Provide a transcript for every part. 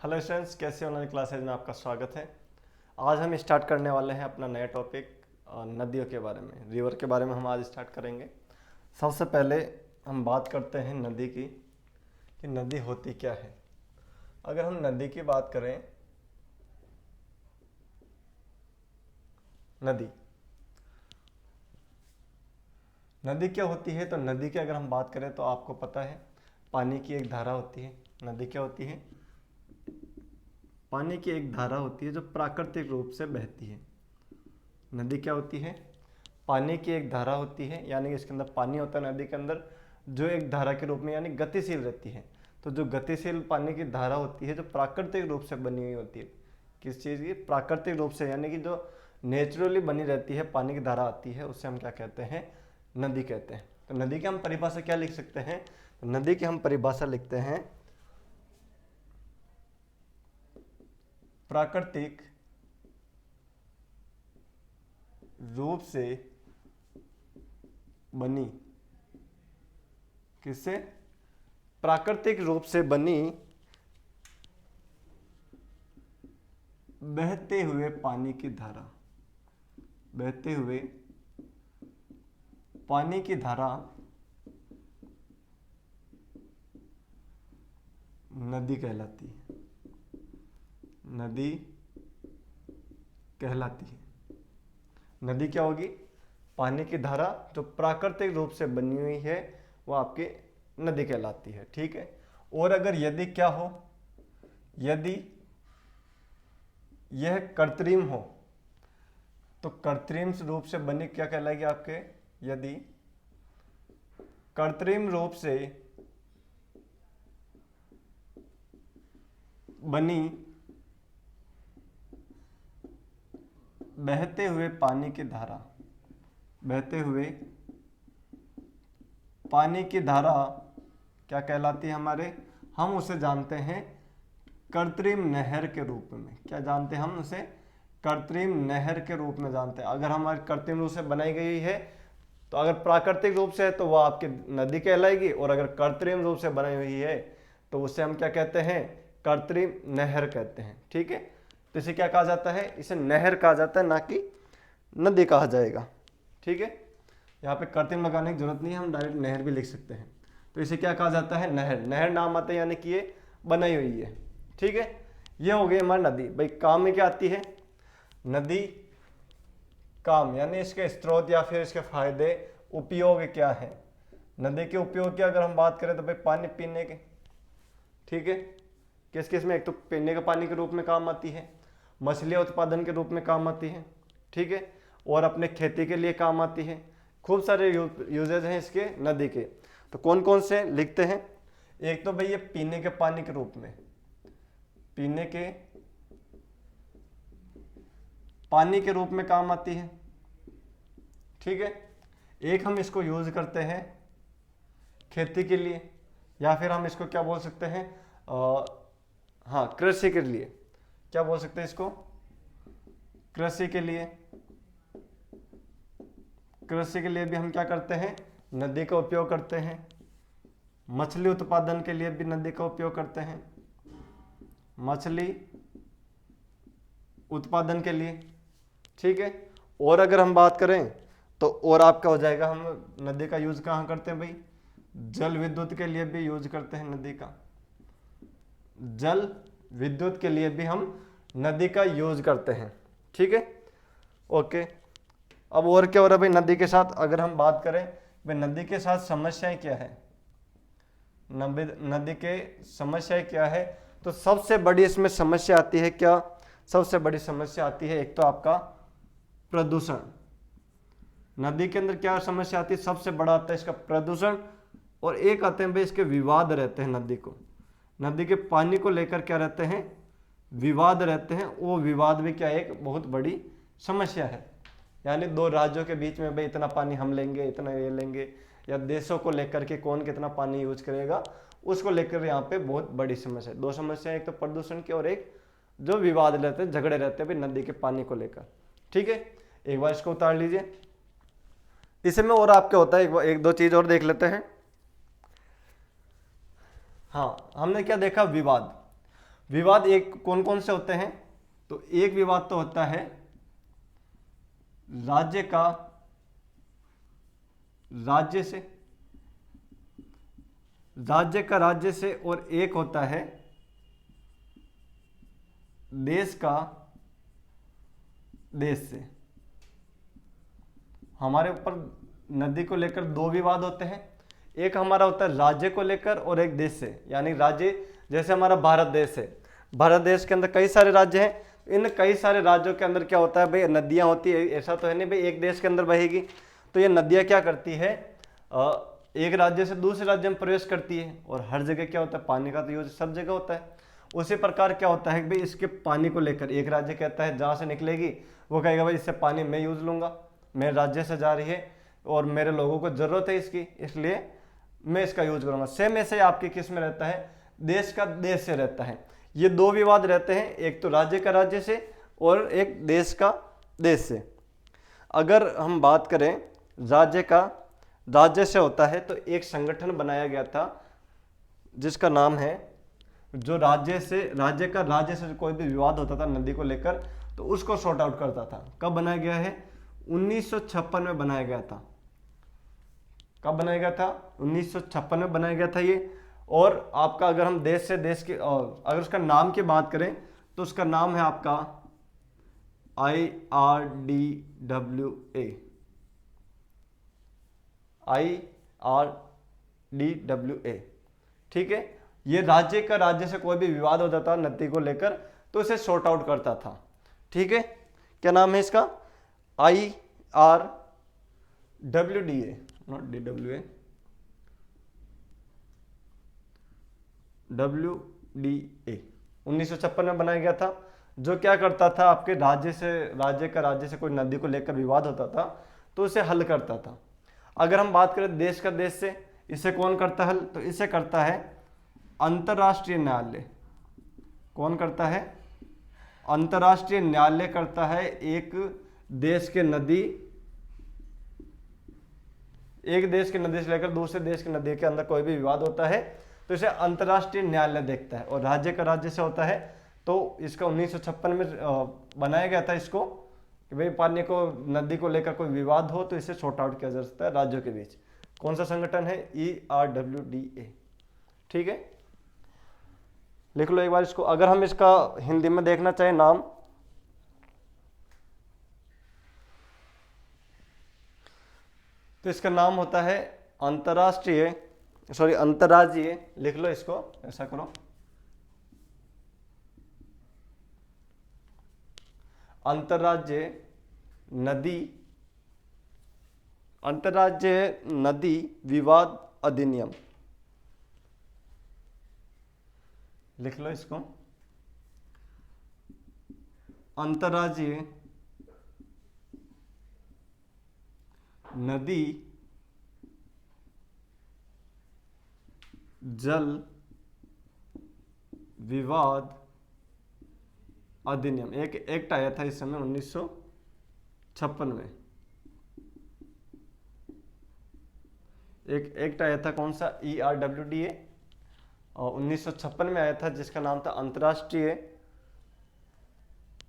Hello students, कैसे online classes में आपका स्वागत है। आज हम स्टार्ट करने वाले हैं अपना नया टॉपिक नदियों के बारे में, रिवर के बारे में हम आज स्टार्ट करेंगे। सबसे पहले हम बात करते हैं नदी की, कि नदी होती क्या है। अगर हम नदी की बात करें, नदी नदी क्या होती है, तो नदी की अगर हम बात करें तो आपको पता है पानी की एक धारा होती है। नदी क्या होती है? पानी की एक धारा होती है जो प्राकृतिक रूप से बहती है। नदी क्या होती है? पानी की एक धारा होती है, यानी कि इसके अंदर पानी होता है नदी के अंदर, जो एक धारा के रूप में यानी गतिशील रहती है। तो जो गतिशील पानी की धारा होती है जो प्राकृतिक रूप से बनी हुई होती है, किस चीज़ की? प्राकृतिक रूप से, यानी कि जो नेचुरली बनी रहती है पानी की धारा आती है, उससे हम क्या कहते हैं? नदी कहते हैं। तो नदी की हम परिभाषा क्या लिख सकते हैं? तो नदी की हम परिभाषा लिखते हैं प्राकृतिक रूप से बनी, किससे? प्राकृतिक रूप से बनी बहते हुए पानी की धारा। बहते हुए पानी की धारा नदी कहलाती है। नदी कहलाती है। नदी क्या होगी? पानी की धारा जो प्राकृतिक रूप से बनी हुई है वो आपकी नदी कहलाती है। ठीक है। और अगर यदि क्या हो, यदि यह कृत्रिम हो, तो कृत्रिम रूप से बनी क्या कहलाएगी आपके? यदि कृत्रिम रूप से बनी बहते हुए पानी की धारा, बहते हुए पानी की धारा क्या कहलाती है हमारे? हम उसे जानते हैं कृत्रिम नहर के रूप में। क्या जानते हैं हम उसे? कृत्रिम नहर के रूप में जानते हैं। अगर हमारी कृत्रिम रूप से बनाई गई है, तो अगर प्राकृतिक रूप से है तो वह आपकी नदी कहलाएगी, और अगर कृत्रिम रूप से बनाई हुई है तो उसे हम क्या कहते हैं? कृत्रिम नहर कहते हैं। ठीक है। तो इसे क्या कहा जाता है? इसे नहर कहा जाता है, ना कि नदी कहा जाएगा। ठीक है। यहाँ पे कृत्रिम लगाने की जरूरत नहीं है, हम डायरेक्ट नहर भी लिख सकते हैं। तो इसे क्या कहा जाता है? नहर। नहर नाम आता है, यानी कि ये बनाई हुई है। ठीक है। ये हो गई हमारी नदी। भाई काम में क्या आती है नदी? काम यानी इसके स्रोत या फिर इसके फायदे, उपयोग क्या है। नदी के उपयोग की अगर हम बात करें तो भाई पानी पीने के, ठीक है, किस किस में? एक तो पीने के पानी के रूप में काम आती है, मछली उत्पादन के रूप में काम आती है, ठीक है, और अपने खेती के लिए काम आती है। खूब सारे यूजेज हैं इसके नदी के। तो कौन कौन से लिखते हैं? एक तो भाई ये पीने के पानी के रूप में, पीने के पानी के रूप में काम आती है। ठीक है। एक हम इसको यूज करते हैं खेती के लिए, या फिर हम इसको क्या बोल सकते हैं? हाँ, कृषि के लिए। क्या बोल सकते हैं इसको? कृषि के लिए। कृषि के लिए भी हम क्या करते हैं? नदी का उपयोग करते हैं। मछली उत्पादन के लिए भी नदी का उपयोग करते हैं, मछली उत्पादन के लिए। ठीक है। और अगर हम बात करें तो और आपका हो जाएगा, हम नदी का यूज कहाँ करते हैं भाई? जल विद्युत के लिए भी यूज करते हैं नदी का। जल विद्युत के लिए भी हम नदी का यूज करते हैं। ठीक है। ओके। अब और क्या हो रहा है भाई नदी के साथ? अगर हम बात करें भाई नदी के साथ समस्याएं क्या है, नदी के समस्याएं क्या है, तो सबसे बड़ी इसमें समस्या आती है क्या? सबसे बड़ी समस्या आती है एक तो आपका प्रदूषण। नदी के अंदर क्या समस्या आती है? सबसे बड़ा आता है इसका प्रदूषण, और एक आते हैं भाई इसके विवाद रहते हैं। नदी को, नदी के पानी को लेकर क्या रहते हैं? विवाद रहते हैं। वो विवाद भी क्या एक बहुत बड़ी समस्या है। यानी दो राज्यों के बीच में भाई इतना पानी हम लेंगे, इतना ये लेंगे, या देशों को लेकर के कौन कितना पानी यूज करेगा, उसको लेकर यहाँ पे बहुत बड़ी समस्या है। दो समस्या, एक तो प्रदूषण की और एक जो विवाद रहते हैं, झगड़े रहते हैं भाई नदी के पानी को लेकर। ठीक है। एक बार इसको उतार लीजिए। इसमें और आपके होता है एक दो चीज और देख लेते हैं। हाँ, हमने क्या देखा? विवाद। विवाद एक कौन कौन से होते हैं? तो एक विवाद तो होता है राज्य का राज्य से, राज्य का राज्य से, और एक होता है देश का देश से। हमारे ऊपर नदी को लेकर दो विवाद होते हैं, एक हमारा होता है राज्य को लेकर और एक देश से। यानी राज्य जैसे हमारा भारत देश है, भारत देश के अंदर कई सारे राज्य हैं, इन कई सारे राज्यों के अंदर क्या होता है भाई, नदियां होती है। ऐसा तो है नहीं भाई एक देश के अंदर बहेगी, तो ये नदियां क्या करती है, एक राज्य से दूसरे राज्य में प्रवेश करती है, और हर जगह क्या होता है पानी का तो यूज सब जगह होता है। उसी प्रकार क्या होता है भाई, इसके पानी को लेकर एक राज्य कहता है जहाँ से निकलेगी वो कहेगा भाई इससे पानी मैं यूज लूंगा, मेरे राज्य से जा रही है और मेरे लोगों को जरूरत है इसकी, इसलिए मैं इसका यूज करूंगा। सेम ऐसे आपके किस में रहता है, देश का देश से रहता है। ये दो विवाद रहते हैं, एक तो राज्य का राज्य से और एक देश का देश से। अगर हम बात करें राज्य का राज्य से होता है, तो एक संगठन बनाया गया था जिसका नाम है, जो राज्य का राज्य से कोई भी विवाद होता था नदी को लेकर तो उसको सॉर्ट आउट करता था। कब बनाया गया है? 1956 में बनाया गया था। कब बनाया गया था? 1956 में बनाया गया था ये। और आपका अगर हम देश से देश की और अगर उसका नाम की बात करें तो उसका नाम है आपका IRDWA। IRDWA, ठीक है। ये राज्य का राज्य से कोई भी विवाद होता था नदी को लेकर तो उसे सॉर्ट आउट करता था, ठीक है। क्या नाम है इसका? IRWDA, not DWA, WDA। 1956 में बनाया गया था, जो क्या करता था, आपके राज्य का राज्य से कोई नदी को लेकर विवाद होता था तो उसे हल करता था। अगर हम बात करें देश का देश से, इसे कौन करता है हल? तो इसे करता है अंतर्राष्ट्रीय न्यायालय। कौन करता है? अंतर्राष्ट्रीय न्यायालय करता है। एक देश के नदी से लेकर दूसरे देश की नदी के अंदर कोई भी विवाद होता है तो इसे अंतर्राष्ट्रीय न्यायालय देखता है। और राज्य का राज्य से होता है तो इसका 1956 में बनाया गया था इसको कि भाई पानी को नदी को लेकर कोई विवाद हो तो इसे सॉर्ट आउट किया जा सकता है राज्यों के बीच। कौन सा संगठन है? IRWDA, ठीक है। लिख लो एक बार इसको। अगर हम इसका हिंदी में देखना चाहें नाम, तो इसका नाम होता है अंतर्राज्यीय। लिख लो इसको, ऐसा करो, अंतर्राज्यीय नदी विवाद अधिनियम। लिख लो इसको, अंतर्राज्यीय नदी जल विवाद अधिनियम। एक एक्ट आया था इस समय 1956 में। एक एक्ट आया था, कौन सा? IRWDA, और 1956 में आया था, जिसका नाम था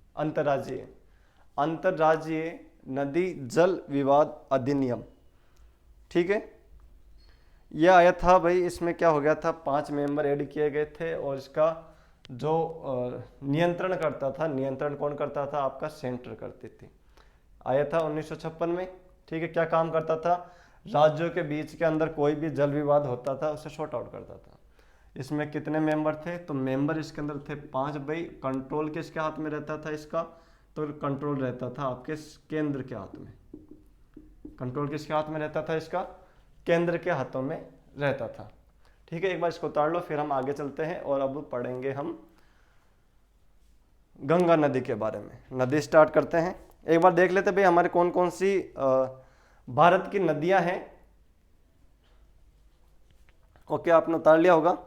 अंतर्राज्यीय नदी जल विवाद अधिनियम, ठीक है। यह आया था भाई। इसमें क्या हो गया था, 5 मेंबर ऐड किए गए थे और इसका जो नियंत्रण करता था, नियंत्रण कौन करता था? आपका सेंटर करती थी। आया था 1956 में, ठीक है। क्या काम करता था? राज्यों के बीच के अंदर कोई भी जल विवाद होता था उसे सॉर्ट आउट करता था। इसमें कितने मेंबर थे? तो मेंबर इसके अंदर थे 5 भाई। कंट्रोल किसके हाथ में रहता था इसका? तो कंट्रोल रहता था आपके केंद्र के हाथ में। कंट्रोल किसके हाथ में रहता था इसका? केंद्र के हाथों में रहता था, ठीक है। एक बार इसको उतार लो, फिर हम आगे चलते हैं और अब पढ़ेंगे हम गंगा नदी के बारे में। नदी स्टार्ट करते हैं। एक बार देख लेते भाई हमारे कौन कौन सी भारत की नदियां हैं। ओके, आपने उतार लिया होगा।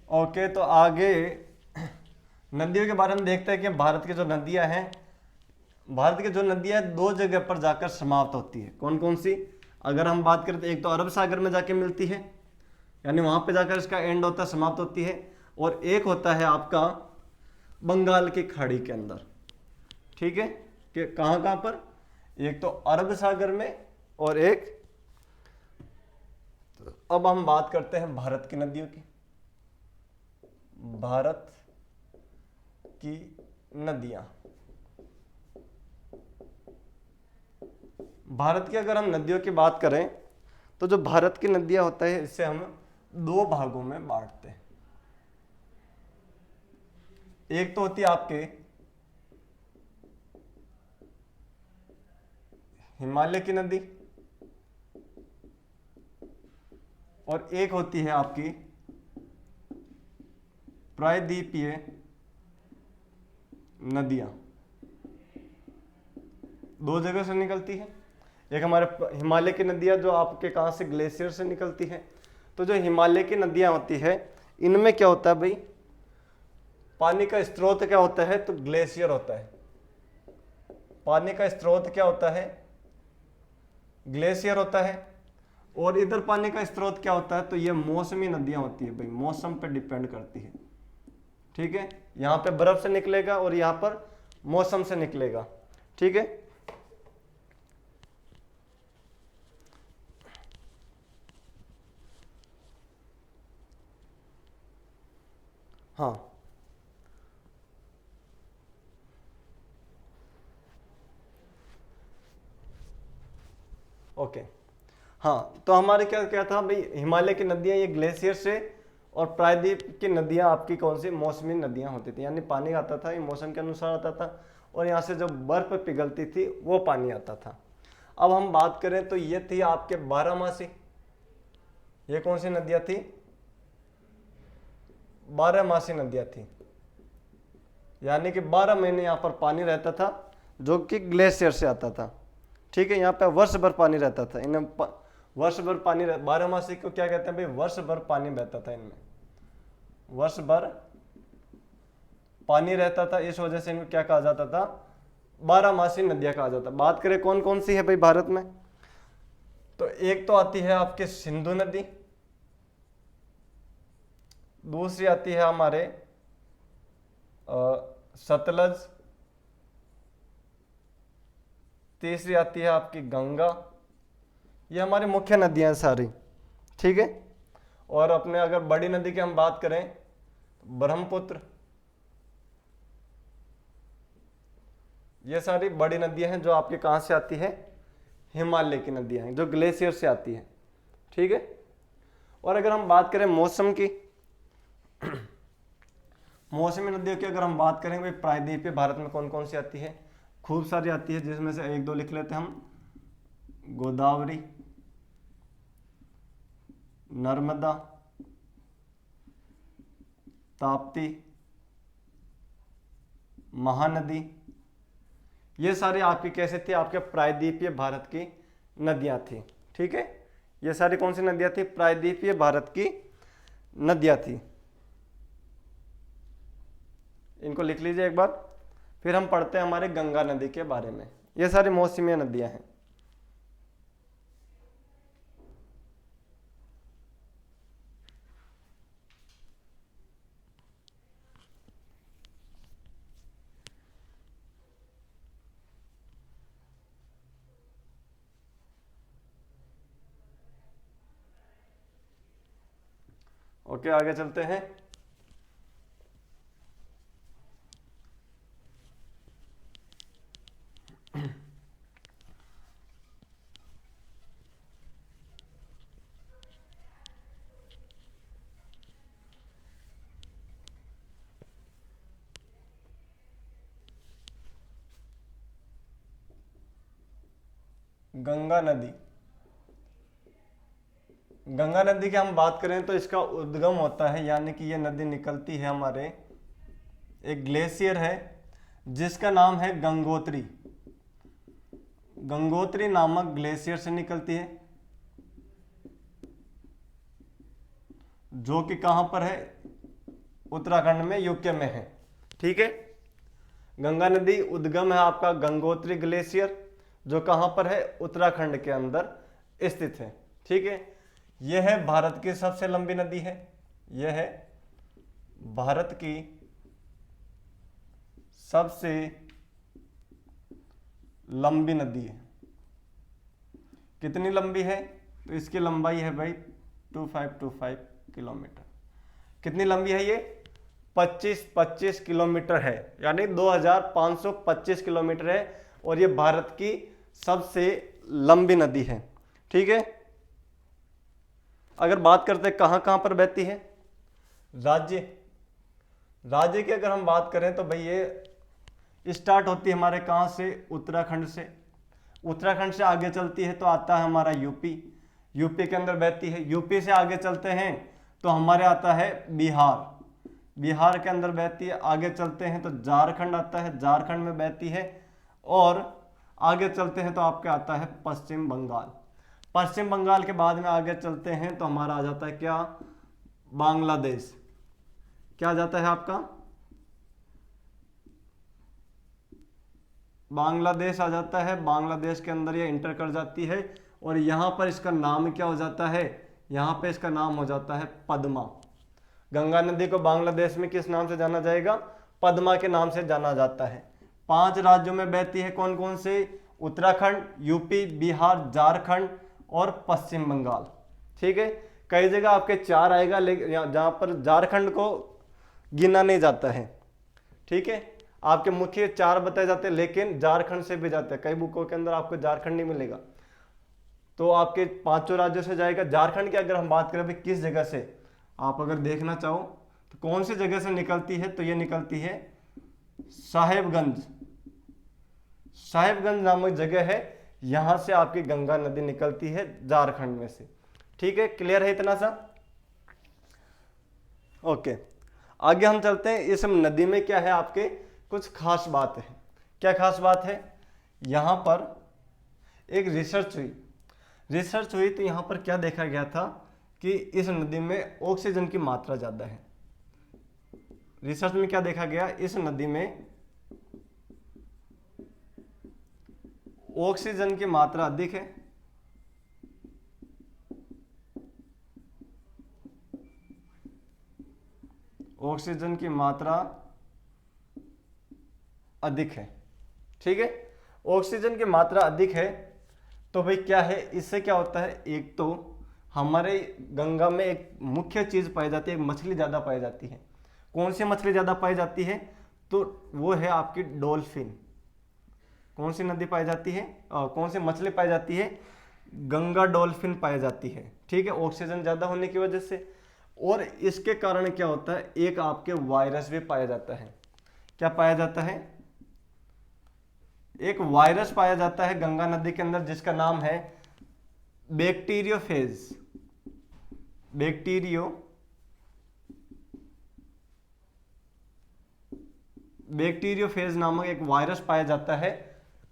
ओके, तो आगे नदियों के बारे में देखते हैं कि भारत की जो नदियां हैं, भारत की जो नदियां दो जगह पर जाकर समाप्त होती है। कौन कौन सी? अगर हम बात करें तो एक तो अरब सागर में जाके मिलती है, यानी वहां पे जाकर इसका एंड होता है, समाप्त होती है। और एक होता है आपका बंगाल की खाड़ी के अंदर। ठीक है, कि कहां कहां पर? एक तो अरब सागर में और एक, अब हम बात करते हैं भारत की नदियों की। भारत की नदियां, भारत की अगर हम नदियों की बात करें तो जो भारत की नदियां होता है इसे हम दो भागों में बांटते हैं। एक तो होती है आपके हिमालय की नदी, और एक होती है आपकी प्रायद्वीपीय नदियां। दो जगह से निकलती है। एक हमारे हिमालय की नदियां जो आपके कहां से, ग्लेशियर से निकलती है। तो जो हिमालय की नदियां होती है इनमें क्या होता है भाई, पानी का स्रोत क्या होता है? तो ग्लेशियर होता है। पानी का स्रोत क्या होता है? ग्लेशियर होता है। और इधर पानी का स्रोत क्या होता है? तो ये मौसमी नदियां होती है भाई, मौसम पे डिपेंड करती है। ठीक है, यहां पे बर्फ से निकलेगा और यहां पर मौसम से निकलेगा। ठीक है, हाँ ओके। हाँ, तो हमारे क्या क्या था भाई, हिमालय की नदियां ये ग्लेशियर से, और प्रायद्वीप की नदियां आपकी कौन सी, मौसमी नदियां होती थी, यानी पानी आता था ये मौसम के अनुसार आता था, और यहाँ से जो बर्फ पिघलती थी वो पानी आता था। अब हम बात करें तो ये थी आपके बारहमासी। ये कौन सी नदियां थी? बारहमासी नदियां थी, यानी कि 12 महीने यहाँ पर पानी रहता था जो कि ग्लेशियर से आता था। ठीक है, यहाँ पे वर्ष भर पानी रहता था इनमें, वर्ष भर पानी, 12 मासी को क्या कहते हैं भाई, वर्ष भर पानी बहता था इनमें, वर्ष भर पानी रहता था। इस वजह से इनको क्या कहा जाता था? 12 मासी नदियां कहा जाता। बात करें कौन कौन सी है भाई भारत में, तो एक तो आती है आपके सिंधु नदी, दूसरी आती है हमारे सतलज, तीसरी आती है आपकी गंगा। ये हमारी मुख्य नदियां हैं सारी। ठीक है, और अपने अगर बड़ी नदी की हम बात करें तो ब्रह्मपुत्र। ये सारी बड़ी नदियां हैं जो आपके कहां से आती है, हिमालय की नदियां हैं जो ग्लेशियर से आती है। ठीक है, और अगर हम बात करें मौसम की, मौसमी नदियों की अगर हम बात करें भाई, प्रायद्वीपीय भारत में कौन कौन सी आती है? खूब सारी आती है, जिसमें से एक दो लिख लेते हैं हम। गोदावरी, नर्मदा, ताप्ती, महानदी। ये सारी आपकी कैसे थी, आपके प्रायद्वीपीय भारत की नदियां थी। ठीक है, ये सारी कौन सी नदियां थी? प्रायद्वीपीय भारत की नदियां थी। इनको लिख लीजिए एक बार, फिर हम पढ़ते हैं हमारे गंगा नदी के बारे में। ये सारी मौसमी नदियां हैं। ओके, आगे चलते हैं। गंगा नदी, गंगा नदी की हम बात करें तो इसका उद्गम होता है, यानी कि यह नदी निकलती है हमारे, एक ग्लेशियर है जिसका नाम है गंगोत्री। गंगोत्री नामक ग्लेशियर से निकलती है, जो कि कहां पर है? उत्तराखंड में, यूके में है। ठीक है। गंगा नदी उद्गम है आपका गंगोत्री ग्लेशियर, जो कहाँ पर है, उत्तराखंड के अंदर स्थित है। ठीक है, यह है भारत की सबसे लंबी नदी है, यह है भारत की सबसे लंबी नदी है। कितनी लंबी है, तो इसकी लंबाई है भाई 2525 किलोमीटर। कितनी लंबी है ये, 25 किलोमीटर है, यानी 2525 किलोमीटर है, और ये भारत की सबसे लंबी नदी है। ठीक है, अगर बात करते हैं कहाँ कहाँ पर बहती है, राज्य की अगर हम बात करें तो भाई ये स्टार्ट होती है हमारे कहाँ से, उत्तराखंड से। उत्तराखंड से आगे चलती है तो आता है हमारा यूपी, यूपी के अंदर बहती है। यूपी से आगे चलते हैं तो हमारे आता है बिहार, बिहार के अंदर बहती है। आगे चलते हैं तो झारखंड आता है, झारखंड में बहती है। और आगे चलते हैं तो आपके आता है पश्चिम बंगाल, पश्चिम बंगाल के बाद में आगे चलते हैं तो हमारा आ जाता है क्या, बांग्लादेश। क्या आ जाता है आपका, बांग्लादेश आ जाता है। बांग्लादेश के अंदर ये इंटर कर जाती है, और यहाँ पर इसका नाम क्या हो जाता है, यहाँ पे इसका नाम हो जाता है पद्मा। गंगा नदी को बांग्लादेश में किस नाम से जाना जाएगा, पद्मा के नाम से जाना जाता है। 5 राज्यों में बहती है, कौन कौन से, उत्तराखंड, यूपी, बिहार, झारखंड और पश्चिम बंगाल। ठीक है, कई जगह आपके 4 आएगा, लेकिन जहाँ पर झारखंड को गिना नहीं जाता है। ठीक है, आपके मुख्य 4 बताए जाते हैं, लेकिन झारखंड से भी जाते हैं, कई बुकों के अंदर आपको झारखंड नहीं मिलेगा। तो आपके 5 राज्यों से जाएगा। झारखंड की अगर हम बात करें किस जगह से, आप अगर देखना चाहो तो कौन सी जगह से निकलती है, तो ये निकलती है साहेबगंज, साहेबगंज नामक जगह है, यहां से आपकी गंगा नदी निकलती है झारखंड में से। ठीक है, क्लियर है इतना सा, ओके। आगे हम चलते हैं, इस नदी में क्या है आपके कुछ खास बात है। क्या खास बात है, यहां पर एक रिसर्च हुई तो यहां पर क्या देखा गया था कि इस नदी में ऑक्सीजन की मात्रा ज्यादा है। रिसर्च में क्या देखा गया, इस नदी में ऑक्सीजन की मात्रा अधिक है, ऑक्सीजन की मात्रा अधिक है। ठीक है, ऑक्सीजन की मात्रा अधिक है तो भाई क्या है, इससे क्या होता है, एक तो हमारे गंगा में एक मुख्य चीज पाई जाती है, एक मछली ज्यादा पाई जाती है। कौन सी मछली ज्यादा पाई जाती है, तो वो है आपकी डॉल्फिन। कौन सी नदी पाई जाती है, कौन सी मछली पाई जाती है, गंगा डॉल्फिन पाई जाती है। ठीक है, ऑक्सीजन ज्यादा होने की वजह से। और इसके कारण क्या होता है, एक आपके वायरस भी पाया जाता है। क्या पाया जाता है, एक वायरस पाया जाता है गंगा नदी के अंदर, जिसका नाम है बैक्टीरियोफेज। बैक्टीरियोफेज नामक एक वायरस पाया जाता है,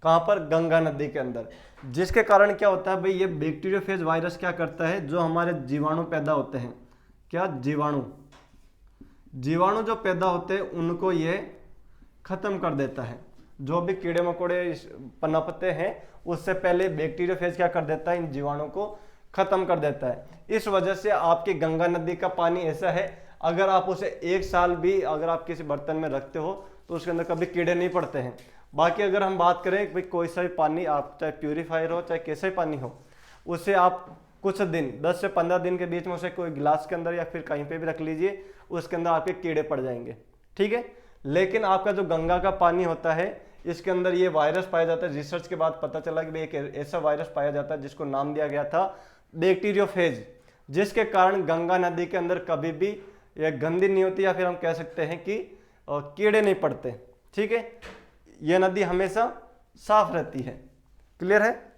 कहां पर, गंगा नदी के अंदर। जिसके कारण क्या होता है भाई, ये बैक्टीरियोफेज वायरस क्या करता है, जो हमारे जीवाणु पैदा होते हैं, क्या जीवाणु जो पैदा होते हैं उनको ये खत्म कर देता है। जो भी कीड़े मकोड़े पनपते हैं उससे पहले बैक्टीरियोफेज क्या कर देता है, इन जीवाणु को खत्म कर देता है। इस वजह से आपकी गंगा नदी का पानी ऐसा है, अगर आप उसे 1 साल भी अगर आप किसी बर्तन में रखते हो तो उसके अंदर कभी कीड़े नहीं पड़ते हैं। बाकी अगर हम बात करें भाई, कोई सा भी पानी, आप चाहे प्यूरीफायर हो चाहे कैसा ही पानी हो, उसे आप कुछ दिन 10 से 15 दिन के बीच में उसे कोई गिलास के अंदर या फिर कहीं पे भी रख लीजिए, उसके अंदर आपके कीड़े पड़ जाएंगे। ठीक है, लेकिन आपका जो गंगा का पानी होता है, इसके अंदर ये वायरस पाया जाता है। रिसर्च के बाद पता चला कि एक ऐसा वायरस पाया जाता है जिसको नाम दिया गया था बैक्टीरियोफेज, जिसके कारण गंगा नदी के अंदर कभी भी यह गंदी नहीं होती, या फिर हम कह सकते हैं कि कीड़े नहीं पड़ते। ठीक है, यह नदी हमेशा साफ रहती है। क्लियर है,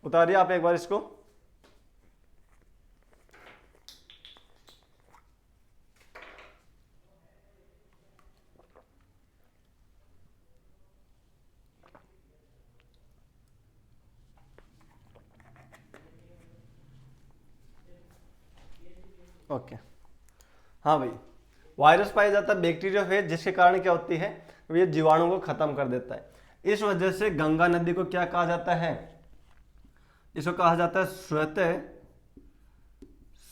उतारिए आप एक बार इसको। ओके, हाँ भाई, वायरस पाया जाता है बैक्टीरिया फेज, जिसके कारण क्या होती है, ये जीवाणु को खत्म कर देता है। इस वजह से गंगा नदी को क्या कहा जाता है, इसको कहा जाता है स्वतः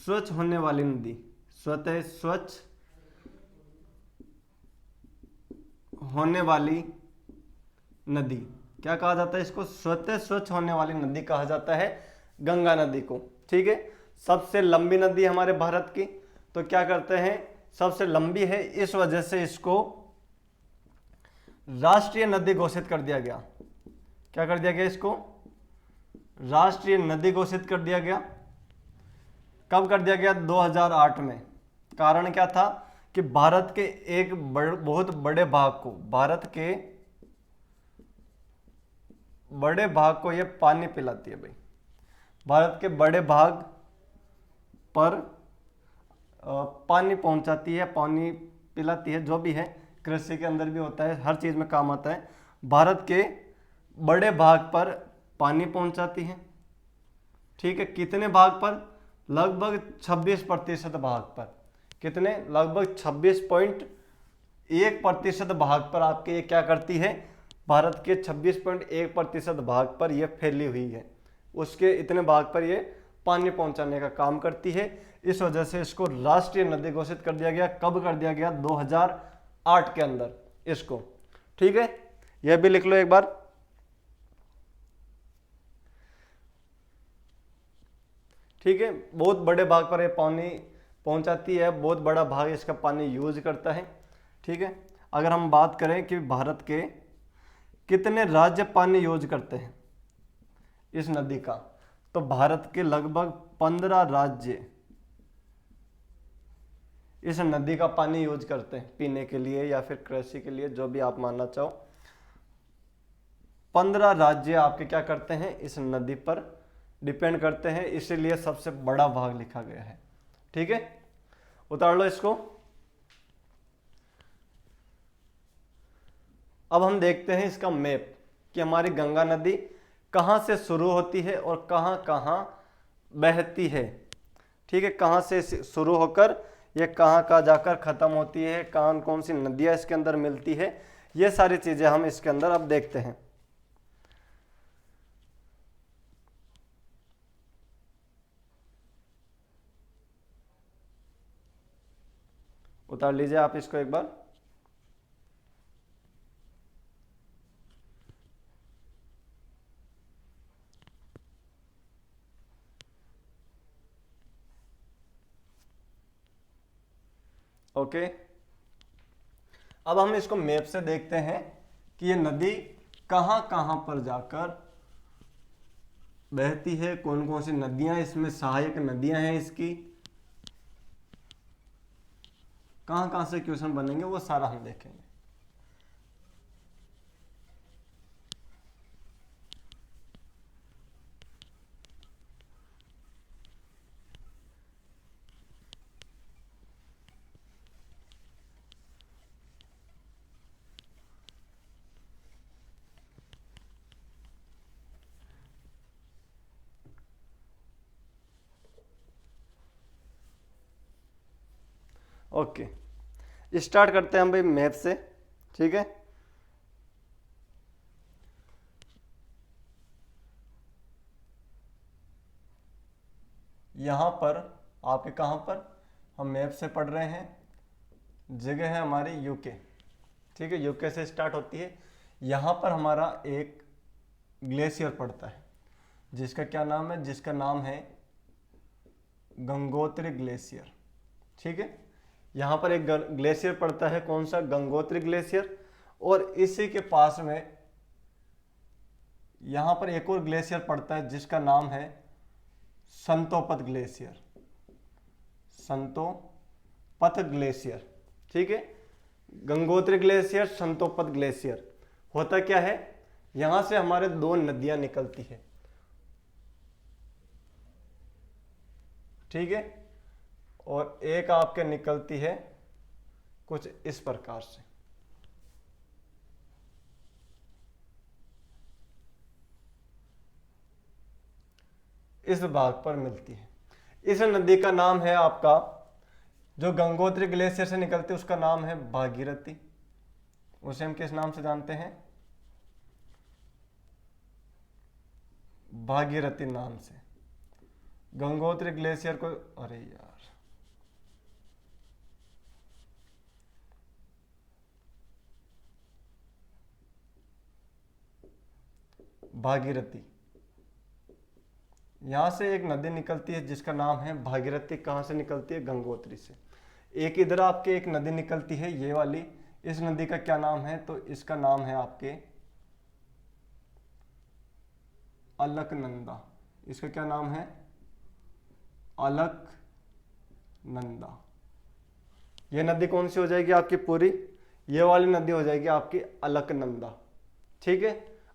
स्वच्छ होने वाली नदी। स्वतः स्वच्छ होने वाली नदी, क्या कहा जाता है इसको, स्वतः स्वच्छ होने वाली नदी कहा जाता है गंगा नदी को। ठीक है, सबसे लंबी नदी हमारे भारत की, तो क्या करते हैं, सबसे लंबी है, इस वजह से इसको राष्ट्रीय नदी घोषित कर दिया गया। क्या कर दिया गया, इसको राष्ट्रीय नदी घोषित कर दिया गया। कब कर दिया गया, 2008 में। कारण क्या था कि भारत के एक बहुत बड़े भाग को, भारत के बड़े भाग को यह पानी पिलाती है भाई। भारत के बड़े भाग पर पानी पहुंचाती है, पानी पिलाती है, जो भी है, कृषि के अंदर भी होता है, हर चीज में काम आता है। भारत के बड़े भाग पर पानी पहुंचाती है। ठीक है, कितने भाग पर, लगभग 26% भाग पर। कितने, लगभग 26.1% भाग पर आपके ये क्या करती है, भारत के 26.1% भाग पर यह फैली हुई है, उसके इतने भाग पर ये पानी पहुंचाने का काम करती है। इस वजह से इसको राष्ट्रीय नदी घोषित कर दिया गया। कब कर दिया गया, 2008 के अंदर इसको। ठीक है, यह भी लिख लो एक बार। ठीक है, बहुत बड़े भाग पर यह पानी पहुंचाती है, बहुत बड़ा भाग इसका पानी यूज करता है। ठीक है, अगर हम बात करें कि भारत के कितने राज्य पानी यूज करते हैं इस नदी का, तो भारत के लगभग 15 राज्य इस नदी का पानी यूज करते हैं पीने के लिए या फिर कृषि के लिए, जो भी आप मानना चाहो। 15 राज्य आपके क्या करते हैं, इस नदी पर डिपेंड करते हैं, इसीलिए सबसे बड़ा भाग लिखा गया है। ठीक है, उतार लो इसको। अब हम देखते हैं इसका मैप कि हमारी गंगा नदी कहाँ से शुरू होती है और कहाँ कहाँ बहती है। ठीक है, कहाँ से शुरू होकर ये कहाँ कहाँ जाकर खत्म होती है, कौन कौन सी नदियाँ इसके अंदर मिलती है, ये सारी चीजें हम इसके अंदर अब देखते हैं। उतार लीजिए आप इसको एक बार। ओके, अब हम इसको मैप से देखते हैं कि ये नदी कहाँ कहाँ पर जाकर बहती है, कौन कौन सी नदियां इसमें सहायक नदियां हैं इसकी, कहाँ कहाँ से क्वेश्चन बनेंगे वो सारा हम देखेंगे। ओके, स्टार्ट करते हैं हम भाई मैप से। ठीक है, यहां पर आपके कहां पर हम मैप से पढ़ रहे हैं, जगह है हमारी यूके। ठीक है, यूके से स्टार्ट होती है। यहां पर हमारा एक ग्लेशियर पड़ता है, जिसका क्या नाम है, जिसका नाम है गंगोत्री ग्लेशियर। ठीक है, यहाँ पर एक ग्लेशियर पड़ता है, कौन सा, गंगोत्री ग्लेशियर। और इसी के पास में यहाँ पर एक और ग्लेशियर पड़ता है, जिसका नाम है संतोपत ग्लेशियर। संतोपत ग्लेशियर। ठीक है, गंगोत्री ग्लेशियर, संतोपत ग्लेशियर। होता क्या है, यहाँ से हमारे दो नदियाँ निकलती है। ठीक है, और एक आपके निकलती है कुछ इस प्रकार से। इस भाग पर मिलती है। इस नदी का नाम है आपका जो गंगोत्री ग्लेशियर से निकलती है उसका नाम है भागीरथी, उसे हम किस नाम से जानते हैं? भागीरथी नाम से। गंगोत्री ग्लेशियर को, अरे यार, भागीरथी, यहां से एक नदी निकलती है जिसका नाम है भागीरथी। कहां से निकलती है? गंगोत्री से। एक इधर आपके एक नदी निकलती है ये वाली, इस नदी का क्या नाम है? तो इसका नाम है आपके अलकनंदा। इसका क्या नाम है? अलकनंदा। ये नदी कौन सी हो जाएगी आपकी पूरी? ये वाली नदी हो जाएगी आपकी अलकनंदा। ठीक है।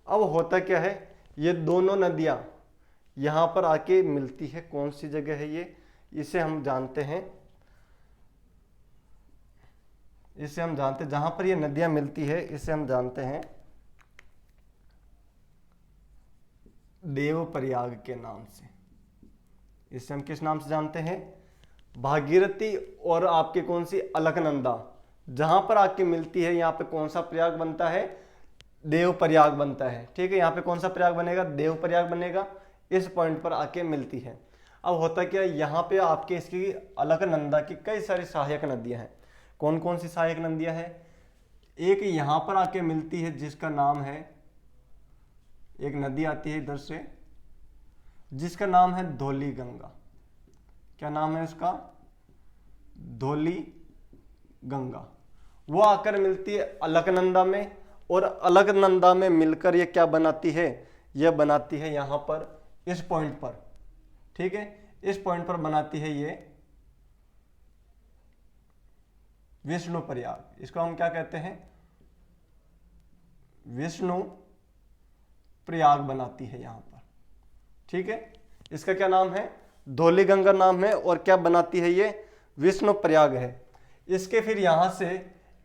अब होता क्या है, ये दोनों नदियां यहां पर आके मिलती है। कौन सी जगह है ये? इसे हम जानते हैं, जहां पर ये नदियां मिलती है इसे हम जानते हैं देवप्रयाग के नाम से। इसे हम किस नाम से जानते हैं? भागीरथी और आपके कौन सी? अलकनंदा। जहां पर आके मिलती है यहाँ पे कौन सा प्रयाग बनता है? देवप्रयाग बनता है। ठीक है, यहाँ पे कौन सा प्रयाग बनेगा? देवप्रयाग बनेगा। इस पॉइंट पर आके मिलती है। अब होता क्या है, यहाँ पे आपके इसकी अलकनंदा की कई सारी सहायक नदियां हैं। कौन कौन सी सहायक नदियां हैं? एक यहां पर आके मिलती है जिसका नाम है, एक नदी आती है इधर से जिसका नाम है धौली गंगा। क्या नाम है उसका? धौली गंगा। वो आकर मिलती है अलकनंदा में, और अलकनंदा में मिलकर ये क्या बनाती है? ये बनाती है यहां पर इस पॉइंट पर। ठीक है, इस पॉइंट पर बनाती है ये विष्णु प्रयाग। इसको हम क्या कहते हैं? विष्णु प्रयाग बनाती है यहां पर। ठीक है, इसका क्या नाम है? धौली गंगा नाम है, और क्या बनाती है ये? विष्णु प्रयाग है। इसके फिर यहां से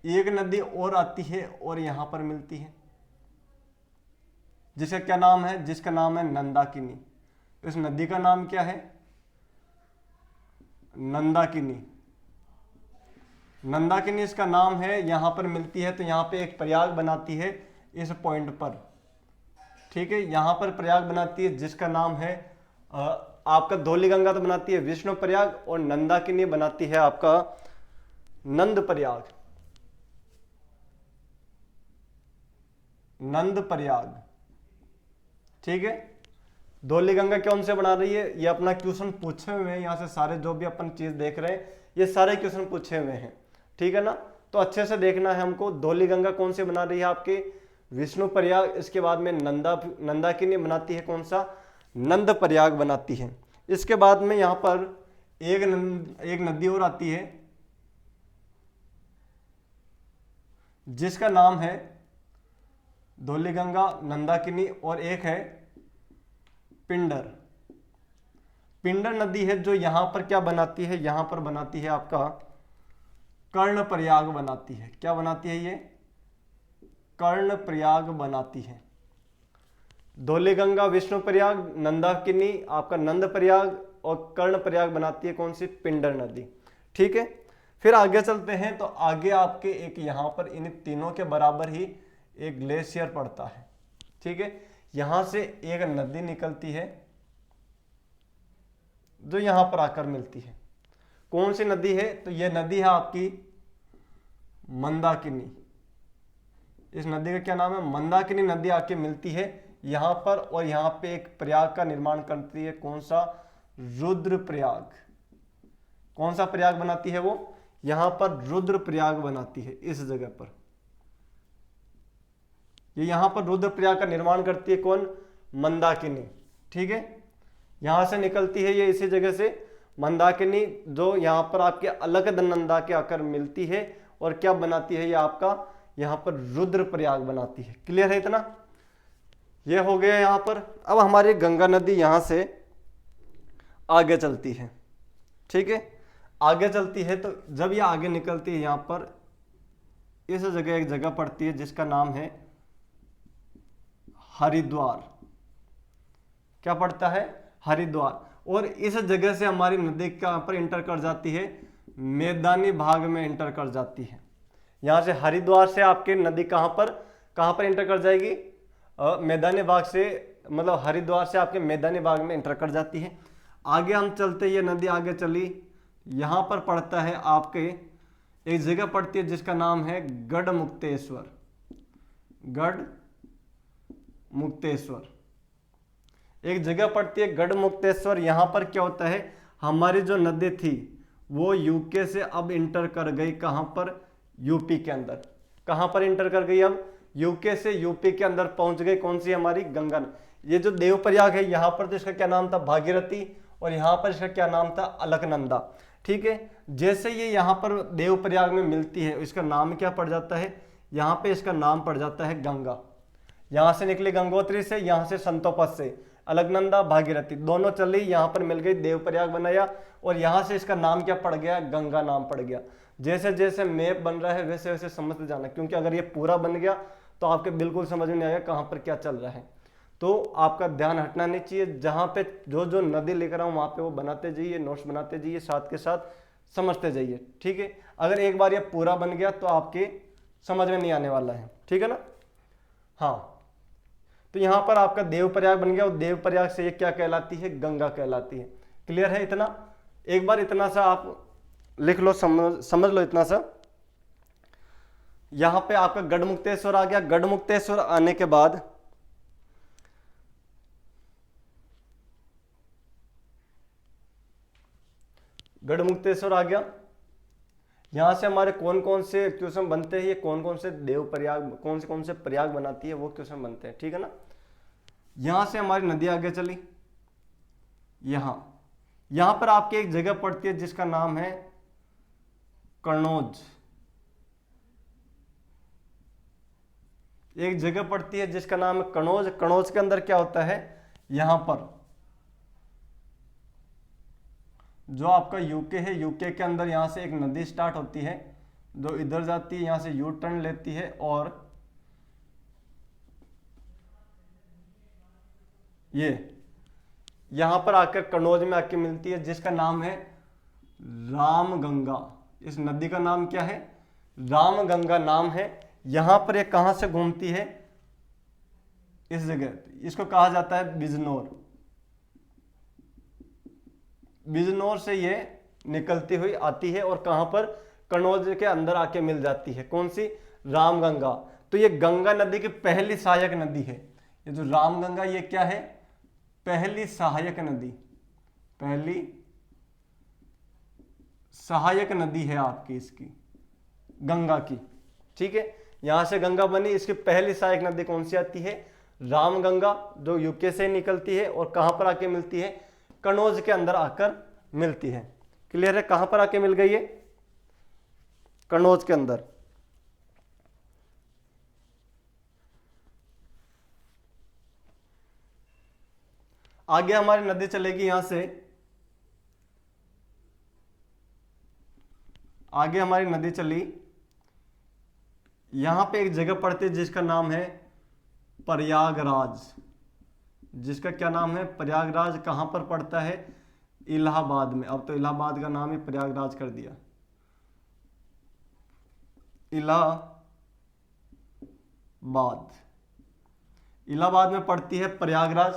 एक नदी और आती है और यहां पर मिलती है, जिसका क्या नाम है? जिसका नाम है नंदाकिनी। इस नदी का नाम क्या है? नंदाकिनी। नंदाकिनी इसका नाम है। यहां पर मिलती है तो यहां पे एक प्रयाग बनाती है इस पॉइंट पर। ठीक है, यहां पर प्रयाग बनाती है जिसका नाम है आपका धौली गंगा तो बनाती है विष्णु प्रयाग, और नंदाकिनी बनाती है आपका नंद प्रयाग। नंद प्रयाग। ठीक है, धौली गंगा कौन से बना रही है? ये अपना क्वेश्चन पूछे हुए हैं, यहां से सारे जो भी अपन चीज देख रहे हैं ये सारे क्वेश्चन पूछे हुए हैं। ठीक है ना, तो अच्छे से देखना है हमको। धौली गंगा कौन से बना रही है? आपके विष्णु प्रयाग। इसके बाद में नंदाकिनी बनाती है कौन सा? नंद प्रयाग बनाती है। इसके बाद में यहां पर एक नदी और आती है जिसका नाम है धौली गंगा, नंदाकिनी, और एक है पिंडर। पिंडर नदी है जो यहां पर क्या बनाती है? यहां पर बनाती है आपका कर्ण प्रयाग बनाती है। क्या बनाती है ये? कर्ण प्रयाग बनाती है। धौली गंगा, विष्णु प्रयाग, नंदाकिनी, आपका नंद प्रयाग, और कर्ण प्रयाग बनाती है कौन सी? पिंडर नदी। ठीक है, फिर आगे चलते हैं तो आगे आपके एक यहां पर इन तीनों के बराबर ही एक ग्लेशियर पड़ता है। ठीक है, यहां से एक नदी निकलती है जो यहां पर आकर मिलती है। कौन सी नदी है? तो यह नदी है आपकी मंदाकिनी। इस नदी का क्या नाम है? मंदाकिनी नदी आके मिलती है यहां पर, और यहां पे एक प्रयाग का निर्माण करती है। कौन सा? रुद्र प्रयाग। कौन सा प्रयाग बनाती है वो? यहां पर रुद्र प्रयाग बनाती है इस जगह पर। ये यहां पर रुद्र प्रयाग का निर्माण करती है कौन? मंदाकिनी। ठीक है, यहां से निकलती है ये इसी जगह से मंदाकिनी, जो यहां पर आपके अलकनंदा के आकर मिलती है, और क्या बनाती है ये आपका? यहां पर रुद्र प्रयाग बनाती है। क्लियर है इतना? ये हो गया यहां पर। अब हमारी गंगा नदी यहां से आगे चलती है। ठीक है, आगे चलती है तो जब ये आगे निकलती है यहां पर इस जगह एक जगह पड़ती है जिसका नाम है हरिद्वार। क्या पड़ता है? हरिद्वार। और इस जगह से हमारी नदी कहां पर इंटर कर जाती है? मैदानी भाग में इंटर कर जाती है। यहाँ से हरिद्वार से आपकी नदी कहाँ पर इंटर कर जाएगी? मैदानी भाग से, मतलब हरिद्वार से आपके मैदानी भाग में इंटर कर जाती है। आगे हम चलते, ये नदी आगे चली, यहाँ पर पड़ता है आपके, एक जगह पड़ती है जिसका नाम है गढ़मुक्तेश्वर। गढ़मुक्तेश्वर एक जगह पड़ती है गढ़मुक्तेश्वर। यहाँ पर क्या होता है, हमारी जो नदी थी वो यूके से अब इंटर कर गई कहाँ पर? यूपी के अंदर। कहाँ पर इंटर कर गई? अब यूके से यूपी के अंदर पहुंच गई। कौन सी? हमारी गंगा। ये जो देवप्रयाग है यहाँ पर तो इसका क्या नाम था? भागीरथी। और यहाँ पर इसका क्या नाम था? अलकनंदा। ठीक है, जैसे ये यहाँ पर देवप्रयाग में मिलती है, इसका नाम क्या पड़ जाता है? यहाँ पे इसका नाम पड़ जाता है गंगा। यहाँ से निकली गंगोत्री से, यहाँ से संतोपत से, अलकनंदा, भागीरथी दोनों चली, यहाँ पर मिल गई, देवप्रयाग बनाया, और यहाँ से इसका नाम क्या पड़ गया? गंगा नाम पड़ गया। जैसे जैसे मैप बन रहा है वैसे वैसे समझते जाना, क्योंकि अगर ये पूरा बन गया तो आपके बिल्कुल समझ में नहीं आएगा कहाँ पर क्या चल रहा है। तो आपका ध्यान हटना नहीं चाहिए, जहाँ पे जो जो नदी लिख रहा हूँ वहाँ पे वो बनाते जाइए, नोट्स बनाते जाइए, साथ के साथ समझते जाइए। ठीक है, अगर एक बार ये पूरा बन गया तो आपके समझ में नहीं आने वाला है। ठीक है ना? हाँ, तो यहाँ पर आपका देवप्रयाग बन गया, और देवप्रयाग से ये क्या कहलाती है? गंगा कहलाती है। क्लियर है इतना? एक बार इतना सा आप लिख लो, समझ लो इतना सा। यहाँ पे आपका गढ़मुक्तेश्वर आ गया। गढ़मुक्तेश्वर आने के बाद गढ़मुक्तेश्वर आ गया, यहाँ से हमारे कौन कौन से क्वेश्चन बनते हैं, ये कौन कौन से देवप्रयाग, कौन से प्रयाग बनाती है वो क्वेश्चन बनते हैं। ठीक है ना? यहाँ से हमारी नदी आगे चली, यहाँ पर आपकी एक जगह पड़ती है जिसका नाम है कन्नौज। एक जगह पड़ती है जिसका नाम है कन्नौज। कन्नौज के अंदर क्या होता है? यहाँ पर जो आपका यूके है, यूके के अंदर यहाँ से एक नदी स्टार्ट होती है जो इधर जाती है, यहाँ से यू टर्न लेती है और ये यहाँ पर आकर कन्नौज में आके मिलती है, जिसका नाम है रामगंगा। इस नदी का नाम क्या है? रामगंगा नाम है। यहाँ पर ये कहाँ से घूमती है? इस जगह, इसको कहा जाता है बिजनौर। बिजनौर से ये निकलती हुई आती है और कहां पर? कन्नौज के अंदर आके मिल जाती है। कौन सी? रामगंगा। तो ये गंगा नदी की पहली सहायक नदी है। ये जो रामगंगा, ये क्या है? पहली सहायक नदी, पहली सहायक नदी है आपकी, इसकी गंगा की। ठीक है, यहां से गंगा बनी, इसकी पहली सहायक नदी कौन सी आती है? रामगंगा, जो यूके से निकलती है और कहां पर आके मिलती है? कन्नौज के अंदर आकर मिलती है। क्लियर है? कहां पर आके मिल गई है? कन्नौज के अंदर। आगे हमारी नदी चलेगी, यहां से आगे हमारी नदी चली, यहां पे एक जगह पड़ती है जिसका नाम है प्रयागराज। जिसका क्या नाम है? प्रयागराज। कहां पर पड़ता है? इलाहाबाद में। अब तो इलाहाबाद का नाम ही प्रयागराज कर दिया। इलाहाबाद में पड़ती है प्रयागराज।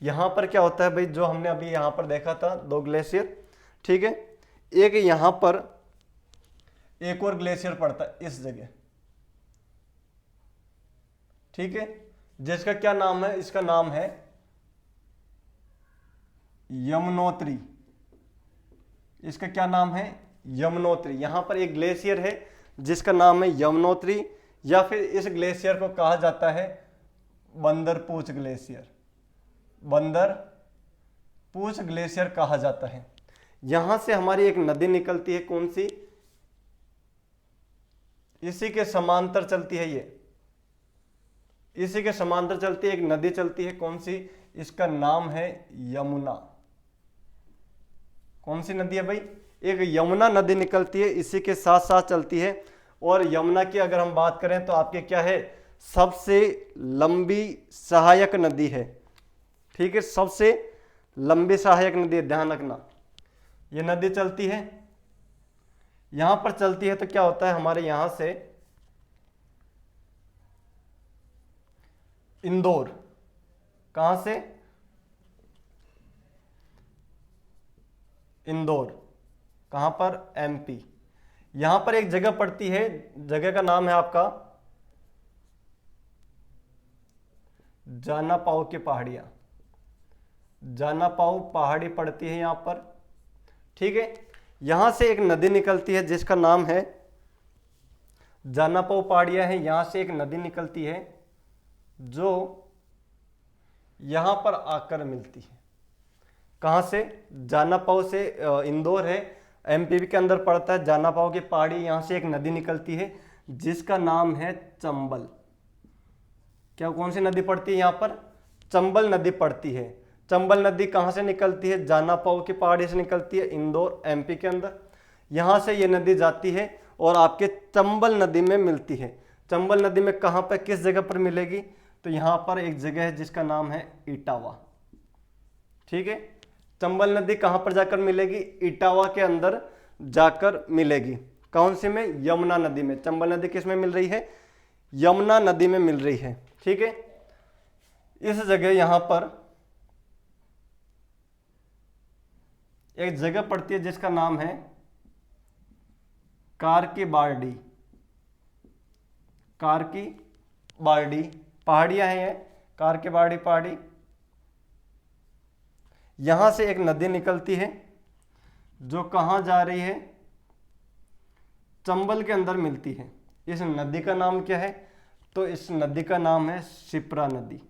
यहां पर क्या होता है भाई, जो हमने अभी यहां पर देखा था, दो ग्लेशियर। ठीक है, एक यहां पर एक और ग्लेशियर पड़ता है इस जगह। ठीक है, जिसका क्या नाम है? इसका नाम है यमुनोत्री। इसका क्या नाम है? यमुनोत्री। यहां पर एक ग्लेशियर है जिसका नाम है यमुनोत्री, या फिर इस ग्लेशियर को कहा जाता है बंदरपूछ ग्लेशियर। बंदरपूछ ग्लेशियर कहा जाता है। यहां से हमारी एक नदी निकलती है, कौन सी? इसी के समांतर चलती है, ये इसी के समांतर चलती है, एक नदी चलती है, कौन सी? इसका नाम है यमुना। कौन सी नदी है भाई? एक यमुना नदी निकलती है, इसी के साथ साथ चलती है। और यमुना की अगर हम बात करें तो आपके क्या है? सबसे लंबी सहायक नदी है। ठीक है, सबसे लंबी सहायक नदी है, ध्यान रखना। ये नदी चलती है, यहां पर चलती है तो क्या होता है हमारे यहां से इंदौर, कहां से, इंदौर, कहां पर, एमपी। यहां पर एक जगह पड़ती है, जगह का नाम है आपका जाना पाओ की पहाड़ियां, जाना पाओ पहाड़ी पड़ती है यहां पर, ठीक है। यहां से एक नदी निकलती है जिसका नाम है जाना पाओ पहाड़ियां है, यहां से एक नदी निकलती है जो यहां पर आकर मिलती है, कहां से, जाना पाओ से, इंदौर है एमपी के अंदर पड़ता है, जाना पाओ की पहाड़ी, यहां से एक नदी निकलती है जिसका नाम है चंबल। क्या कौन सी नदी पड़ती है यहां पर, चंबल नदी पड़ती है। चंबल नदी कहां से निकलती है, जाना पाओ की पहाड़ी से निकलती है, इंदौर एमपी के अंदर। यहां से ये नदी जाती है और आपके चंबल नदी में मिलती है। चंबल नदी में कहां पर, किस जगह पर मिलेगी, तो यहां पर एक जगह है जिसका नाम है इटावा, ठीक है। चंबल नदी कहां पर जाकर मिलेगी, इटावा के अंदर जाकर मिलेगी। कौन सी में, यमुना नदी में। चंबल नदी किस में मिल रही है, यमुना नदी में मिल रही है, ठीक है। इस जगह यहां पर एक जगह पड़ती है जिसका नाम है कारकी बारडी, कारकी बारडी पहाड़ियां हैं ये, कारकी बारडी पहाड़ी। यहां से एक नदी निकलती है जो कहां जा रही है, चंबल के अंदर मिलती है। इस नदी का नाम क्या है, तो इस नदी का नाम है शिप्रा नदी,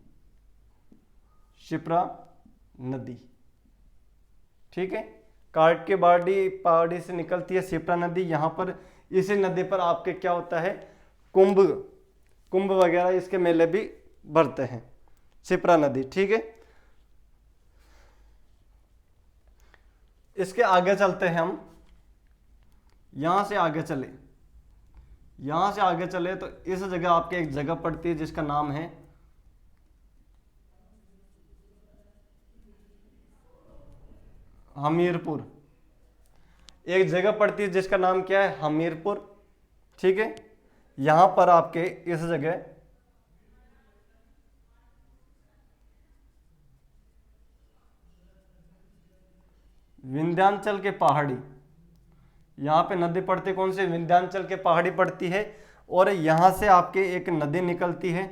शिप्रा नदी, ठीक है। काट के बारडी पहाड़ी से निकलती है शिप्रा नदी। यहां पर इसी नदी पर आपके क्या होता है, कुंभ, कुंभ वगैरह इसके मेले भी भरते हैं, शिप्रा नदी, ठीक है। इसके आगे चलते हैं हम, यहां से आगे चले, यहां से आगे चले तो इस जगह आपके एक जगह पड़ती है जिसका नाम है हमीरपुर। एक जगह पड़ती है जिसका नाम क्या है, हमीरपुर, ठीक है। यहां पर आपके इस जगह विंध्याचल के पहाड़ी, यहां पे नदी पड़ती कौन सी, विंध्याचल के पहाड़ी पड़ती है। और यहां से आपके एक नदी निकलती है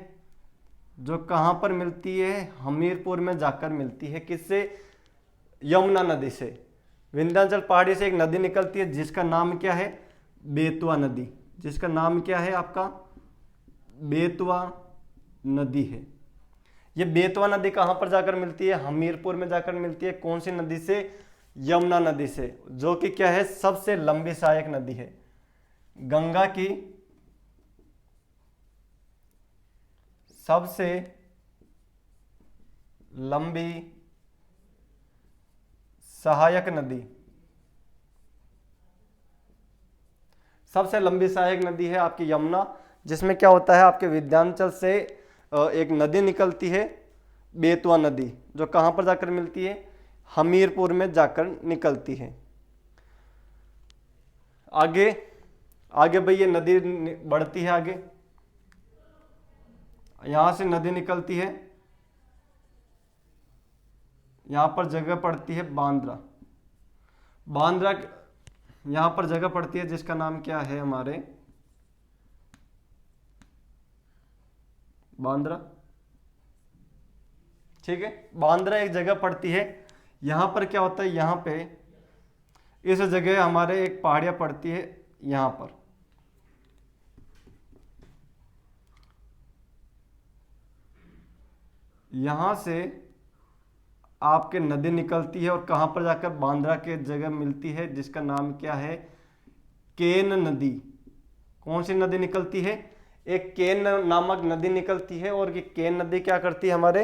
जो कहां पर मिलती है, हमीरपुर में जाकर मिलती है, किससे, यमुना नदी से। विंध्याचल पहाड़ी से एक नदी निकलती है जिसका नाम क्या है, बेतवा नदी, जिसका नाम क्या है आपका, बेतवा नदी है। ये बेतवा नदी कहां पर जाकर मिलती है, हमीरपुर में जाकर मिलती है। कौन सी नदी से, यमुना नदी से, जो कि क्या है, सबसे लंबी सहायक नदी है, गंगा की सबसे लंबी सहायक नदी, सबसे लंबी सहायक नदी है आपकी यमुना, जिसमें क्या होता है आपके विंध्याचल से एक नदी निकलती है बेतवा नदी, जो कहां पर जाकर मिलती है, हमीरपुर में जाकर निकलती है। आगे आगे भाई ये नदी बढ़ती है आगे, यहां से नदी निकलती है, यहां पर जगह पड़ती है बांद्रा, बांद्रा यहां पर जगह पड़ती है जिसका नाम क्या है हमारे, बांद्रा, ठीक है। बांद्रा एक जगह पड़ती है, यहां पर क्या होता है, यहां पे इस जगह हमारे एक पहाड़ियां पड़ती है, यहां पर यहां से आपके नदी निकलती है और कहां पर जाकर बांद्रा के जगह मिलती है जिसका नाम क्या है, केन नदी। कौन सी नदी निकलती है, एक केन नामक नदी निकलती है। और ये केन नदी क्या करती है, हमारे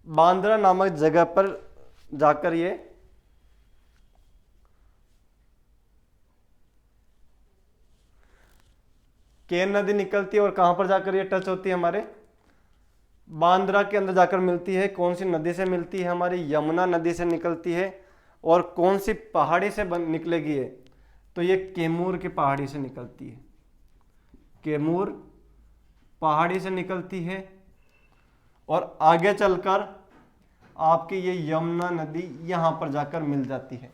बांद्रा नामक जगह पर जाकर ये केन नदी निकलती है और कहां पर जाकर ये टच होती है, हमारे बांद्रा के अंदर जाकर मिलती है। कौन सी नदी से मिलती है, हमारी यमुना नदी से निकलती है। और कौन सी पहाड़ी से निकलेगी ये, तो ये कैमूर की पहाड़ी से निकलती है, कैमूर पहाड़ी से निकलती है। और आगे चलकर आपकी ये यमुना नदी यहाँ पर जाकर मिल जाती है।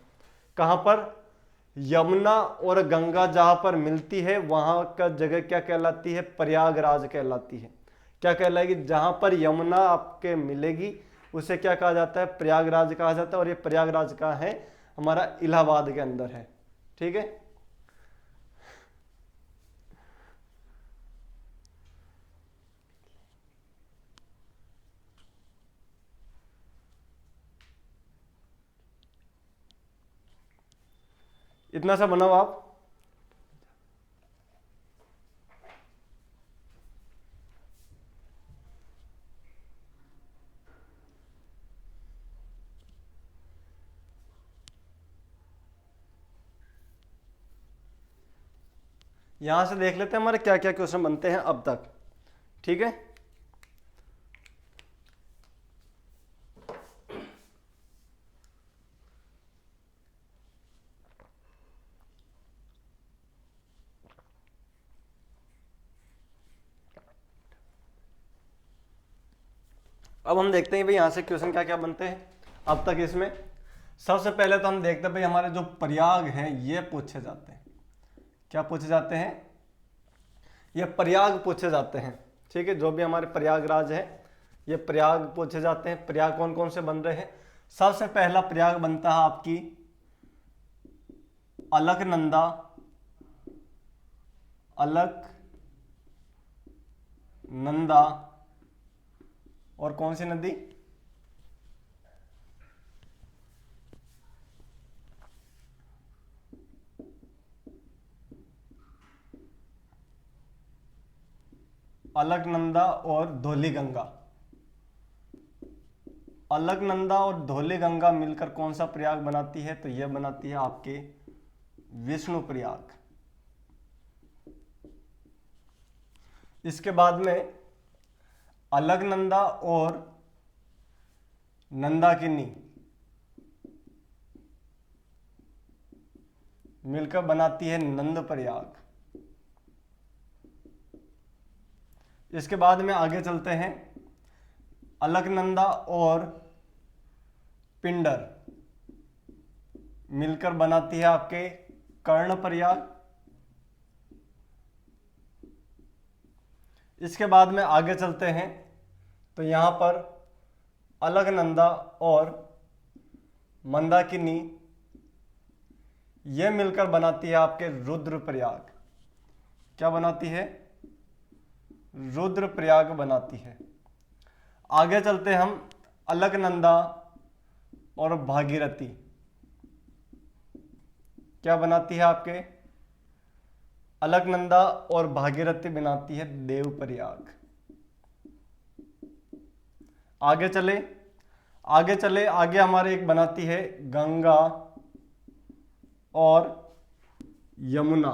कहाँ पर? यमुना और गंगा जहाँ पर मिलती है वहाँ का जगह क्या कहलाती है? प्रयागराज कहलाती है। क्या कहलाएगी? जहाँ पर यमुना आपके मिलेगी उसे क्या कहा जाता है? प्रयागराज कहा जाता है। और ये प्रयागराज कहाँ है? हमारा इलाहाबाद के अंदर है। ठीक है। इतना सा बनाओ आप। यहां से देख लेते हैं हमारे क्या क्या क्वेश्चन बनते हैं अब तक। ठीक है। अब हम देखते हैं भाई यहाँ से क्वेश्चन क्या क्या बनते हैं अब तक इसमें। सबसे पहले तो हम देखते हैं भाई हमारे जो प्रयाग हैं ये पूछे जाते हैं। क्या पूछे जाते हैं? ये प्रयाग पूछे जाते हैं। ठीक है। जो भी हमारे प्रयागराज है ये प्रयाग पूछे जाते हैं। प्रयाग कौन कौन से बन रहे हैं? सबसे पहला प्रयाग बनता है आपकी अलकनंदा, अलकनंदा और कौन सी नदी? अलकनंदा और धौलीगंगा। अलकनंदा और धौलीगंगा मिलकर कौन सा प्रयाग बनाती है? तो यह बनाती है आपके विष्णु प्रयाग। इसके बाद में अलकनंदा और नंदाकिनी मिलकर बनाती है नंद प्रयाग। इसके बाद में आगे चलते हैं। अलकनंदा और पिंडर मिलकर बनाती है आपके कर्ण प्रयाग। इसके बाद में आगे चलते हैं तो यहां पर अलकनंदा और मंदाकिनी ये मिलकर बनाती है आपके रुद्र प्रयाग। क्या बनाती है? रुद्र प्रयाग बनाती है। आगे चलते हम अलकनंदा और भागीरथी क्या बनाती है आपके? अलकनंदा और भागीरथी बनाती है देव प्रयाग। आगे चले आगे हमारे एक बनाती है गंगा और यमुना।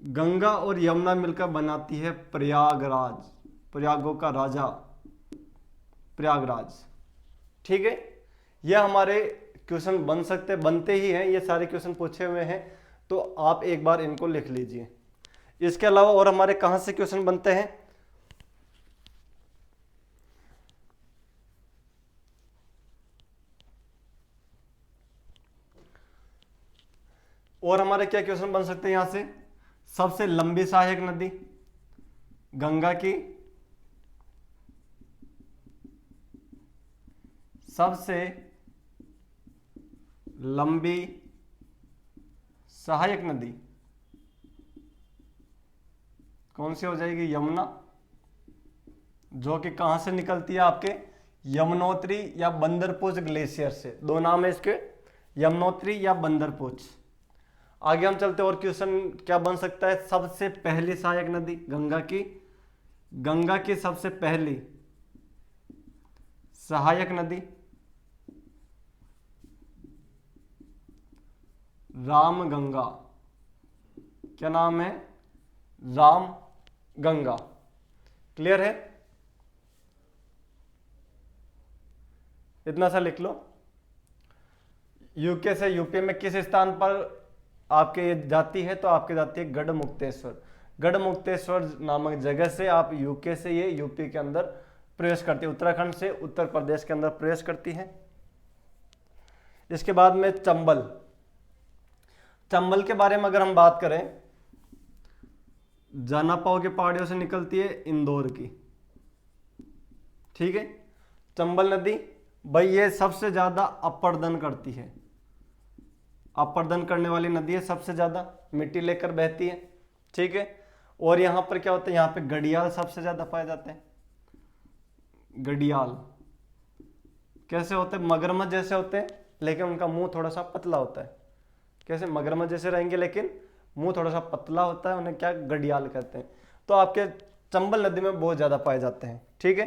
गंगा और यमुना मिलकर बनाती है प्रयागराज, प्रयागों का राजा प्रयागराज। ठीक है। यह हमारे क्वेश्चन बन सकते बनते ही हैं, ये सारे क्वेश्चन पूछे हुए हैं तो आप एक बार इनको लिख लीजिए। इसके अलावा और हमारे कहां से क्वेश्चन बनते हैं? और हमारे क्या क्वेश्चन बन सकते हैं यहां से? सबसे लंबी सहायक नदी गंगा की, सबसे लंबी सहायक नदी कौन सी हो जाएगी? यमुना, जो कि कहां से निकलती है आपके यमुनोत्री या बंदरपूछ ग्लेशियर से। दो नाम है इसके, यमुनोत्री या बंदरपूछ। आगे हम चलते और क्वेश्चन क्या बन सकता है? सबसे पहली सहायक नदी गंगा की सबसे पहली सहायक नदी राम गंगा। क्या नाम है? राम गंगा। क्लियर है? इतना सा लिख लो। यूके से यूपी में किस स्थान पर आपके ये जाती है, तो आपके जाती है गढ़मुक्तेश्वर। गढ़मुक्तेश्वर नामक जगह से आप यूके से ये यूपी के अंदर प्रवेश करती है, उत्तराखंड से उत्तर प्रदेश के अंदर प्रवेश करती है। इसके बाद में चंबल। चंबल के बारे में अगर हम बात करें, जानापाव की पहाड़ियों से निकलती है इंदौर की, ठीक है। चंबल नदी भाई ये सबसे ज्यादा अपर्दन करती है, अपर्दन करने वाली नदी है, सबसे ज्यादा मिट्टी लेकर बहती है, ठीक है। और यहां पर क्या होता है, यहां पे घड़ियाल सबसे ज्यादा पाए जाते हैं। घड़ियाल कैसे होते हैं, मगरमच्छ जैसे होते हैं लेकिन उनका मुंह थोड़ा सा पतला होता है। कैसे, मगरमच्छ जैसे रहेंगे लेकिन मुंह थोड़ा सा पतला होता है, उन्हें क्या घड़ियाल कहते हैं। तो आपके चंबल नदी में बहुत ज्यादा पाए जाते हैं, ठीक है।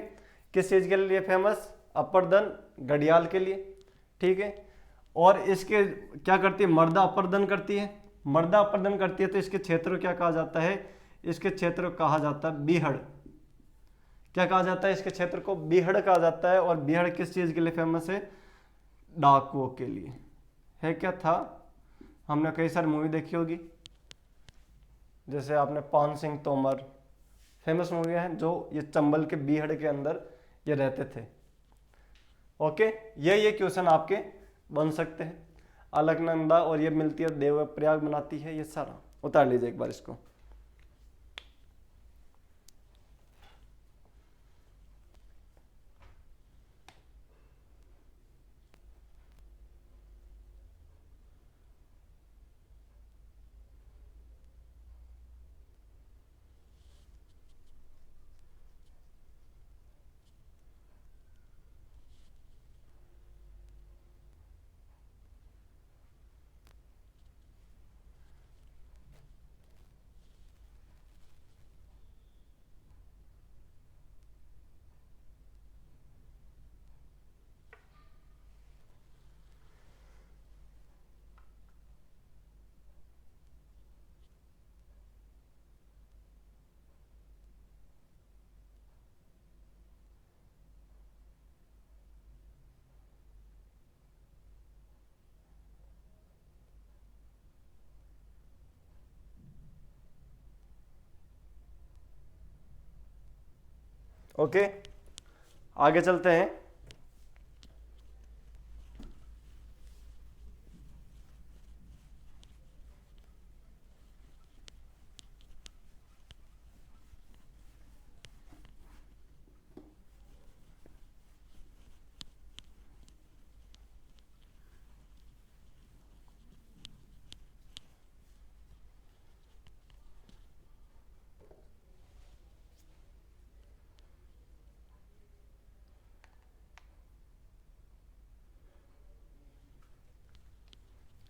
किस चीज के लिए फेमस, अपर्दन, घड़ियाल के लिए, ठीक है। और इसके क्या करती है, मर्दा अपर्दन करती है। मर्दा अपर्दन करती है तो इसके क्षेत्र को क्या कहा जाता है, इसके क्षेत्र को कहा जाता है बीहड़। क्या कहा जाता है, इसके क्षेत्र को बीहड़ कहा जाता है। और बीहड़ किस चीज के लिए फेमस है, डाकुओं के लिए है। क्या था, हमने कई सारी मूवी देखी होगी, जैसे आपने पान सिंह तोमर, फेमस मूवी है, जो ये चंबल के बीहड़ के अंदर ये रहते थे। ओके, ये क्वेश्चन आपके बन सकते हैं। अलकनंदा और ये मिलती है देवप्रयाग बनाती है, ये सारा उतार लीजिए एक बार इसको। ओके, आगे चलते हैं।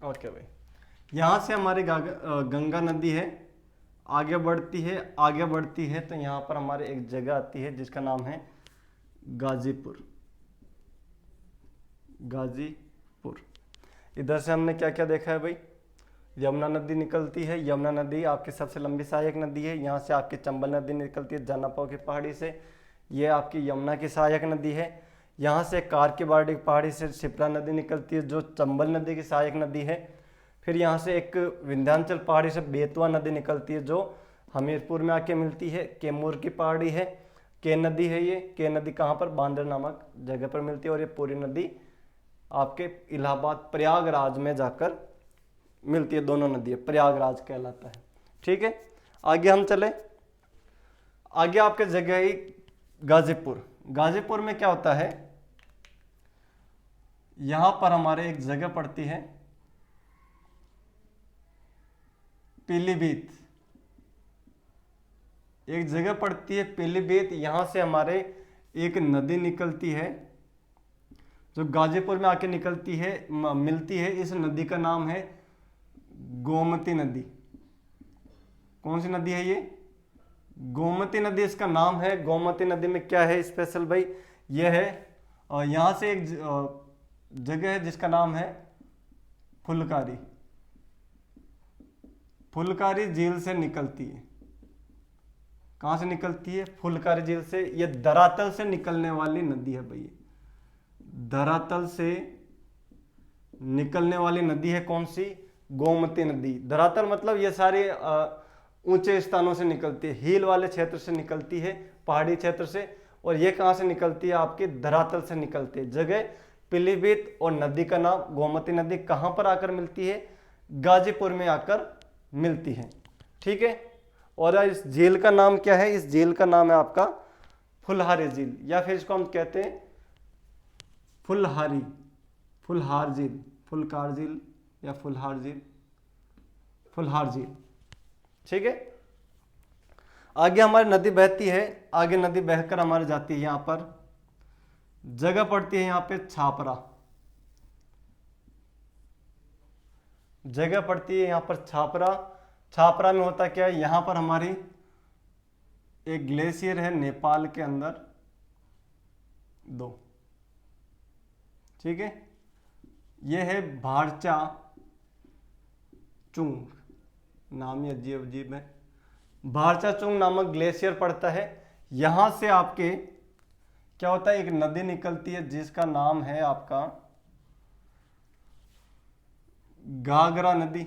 ओके भाई, यहाँ से हमारी गंगा नदी है, आगे बढ़ती है, आगे बढ़ती है तो यहाँ पर हमारे एक जगह आती है जिसका नाम है गाजीपुर। गाजीपुर, इधर से हमने क्या क्या देखा है भाई, यमुना नदी निकलती है। यमुना नदी आपकी सबसे लंबी सहायक नदी है। यहाँ से आपकी चंबल नदी निकलती है जानापाव की पहाड़ी से, ये आपकी यमुना की सहायक नदी है। यहाँ से कार की पहाड़ी से शिप्रा नदी निकलती है जो चंबल नदी की सहायक नदी है। फिर यहाँ से एक विंध्याचल पहाड़ी से बेतवा नदी निकलती है जो हमीरपुर में आके मिलती है, कैमूर की पहाड़ी है, के नदी है। ये के नदी कहाँ पर, बांदर नामक जगह पर मिलती है। और ये पूरी नदी आपके इलाहाबाद प्रयागराज में जाकर मिलती है, दोनों नदी है, प्रयागराज कहलाता है, ठीक है। आगे हम चले, आगे आपके जगह है गाजीपुर। गाजीपुर में क्या होता है, यहां पर हमारे एक जगह पड़ती है पीलीभीत, एक जगह पड़ती है पीलीभीत। यहां से हमारे एक नदी निकलती है जो गाजीपुर में आके निकलती है, मिलती है। इस नदी का नाम है गोमती नदी। कौन सी नदी है ये, गोमती नदी इसका नाम है। गोमती नदी में क्या है स्पेशल भाई, ये है यहां से एक जगह है जिसका नाम है फुलकारी। फुलकारी झील से निकलती है। कहां से निकलती है, फुलकारी झील से। ये धरातल से निकलने वाली नदी है भाई, धरातल से निकलने वाली नदी है कौन सी? गोमती नदी। धरातल मतलब ये सारे ऊंचे स्थानों से निकलती है, हिल वाले क्षेत्र से निकलती है, पहाड़ी क्षेत्र से। और ये कहाँ से निकलती है? आपकी धरातल से निकलती है। जगह पीलीभीत और नदी का नाम गोमती नदी कहाँ पर आकर मिलती है? गाजीपुर में आकर मिलती है। ठीक है। और इस झील का नाम क्या है? इस झील का नाम है आपका फुलहारी झील, या फिर इसको हम कहते हैं फुलहार झील, फुलकार झील या फुलहार झील, फुलहार झील। ठीक है। आगे हमारी नदी बहती है, आगे नदी बहकर हमारी जाती है यहाँ पर, जगह पड़ती है यहाँ पे छापरा, जगह पड़ती है यहाँ पर छापरा। छापरा में होता क्या है? यहाँ पर हमारी एक ग्लेशियर है नेपाल के अंदर 2। ठीक है। यह है भारचा चुंग, नाम ही अजीब अजीब है। भारचा चुंग नामक ग्लेशियर पड़ता है। यहां से आपके क्या होता है? एक नदी निकलती है जिसका नाम है आपका गागरा नदी।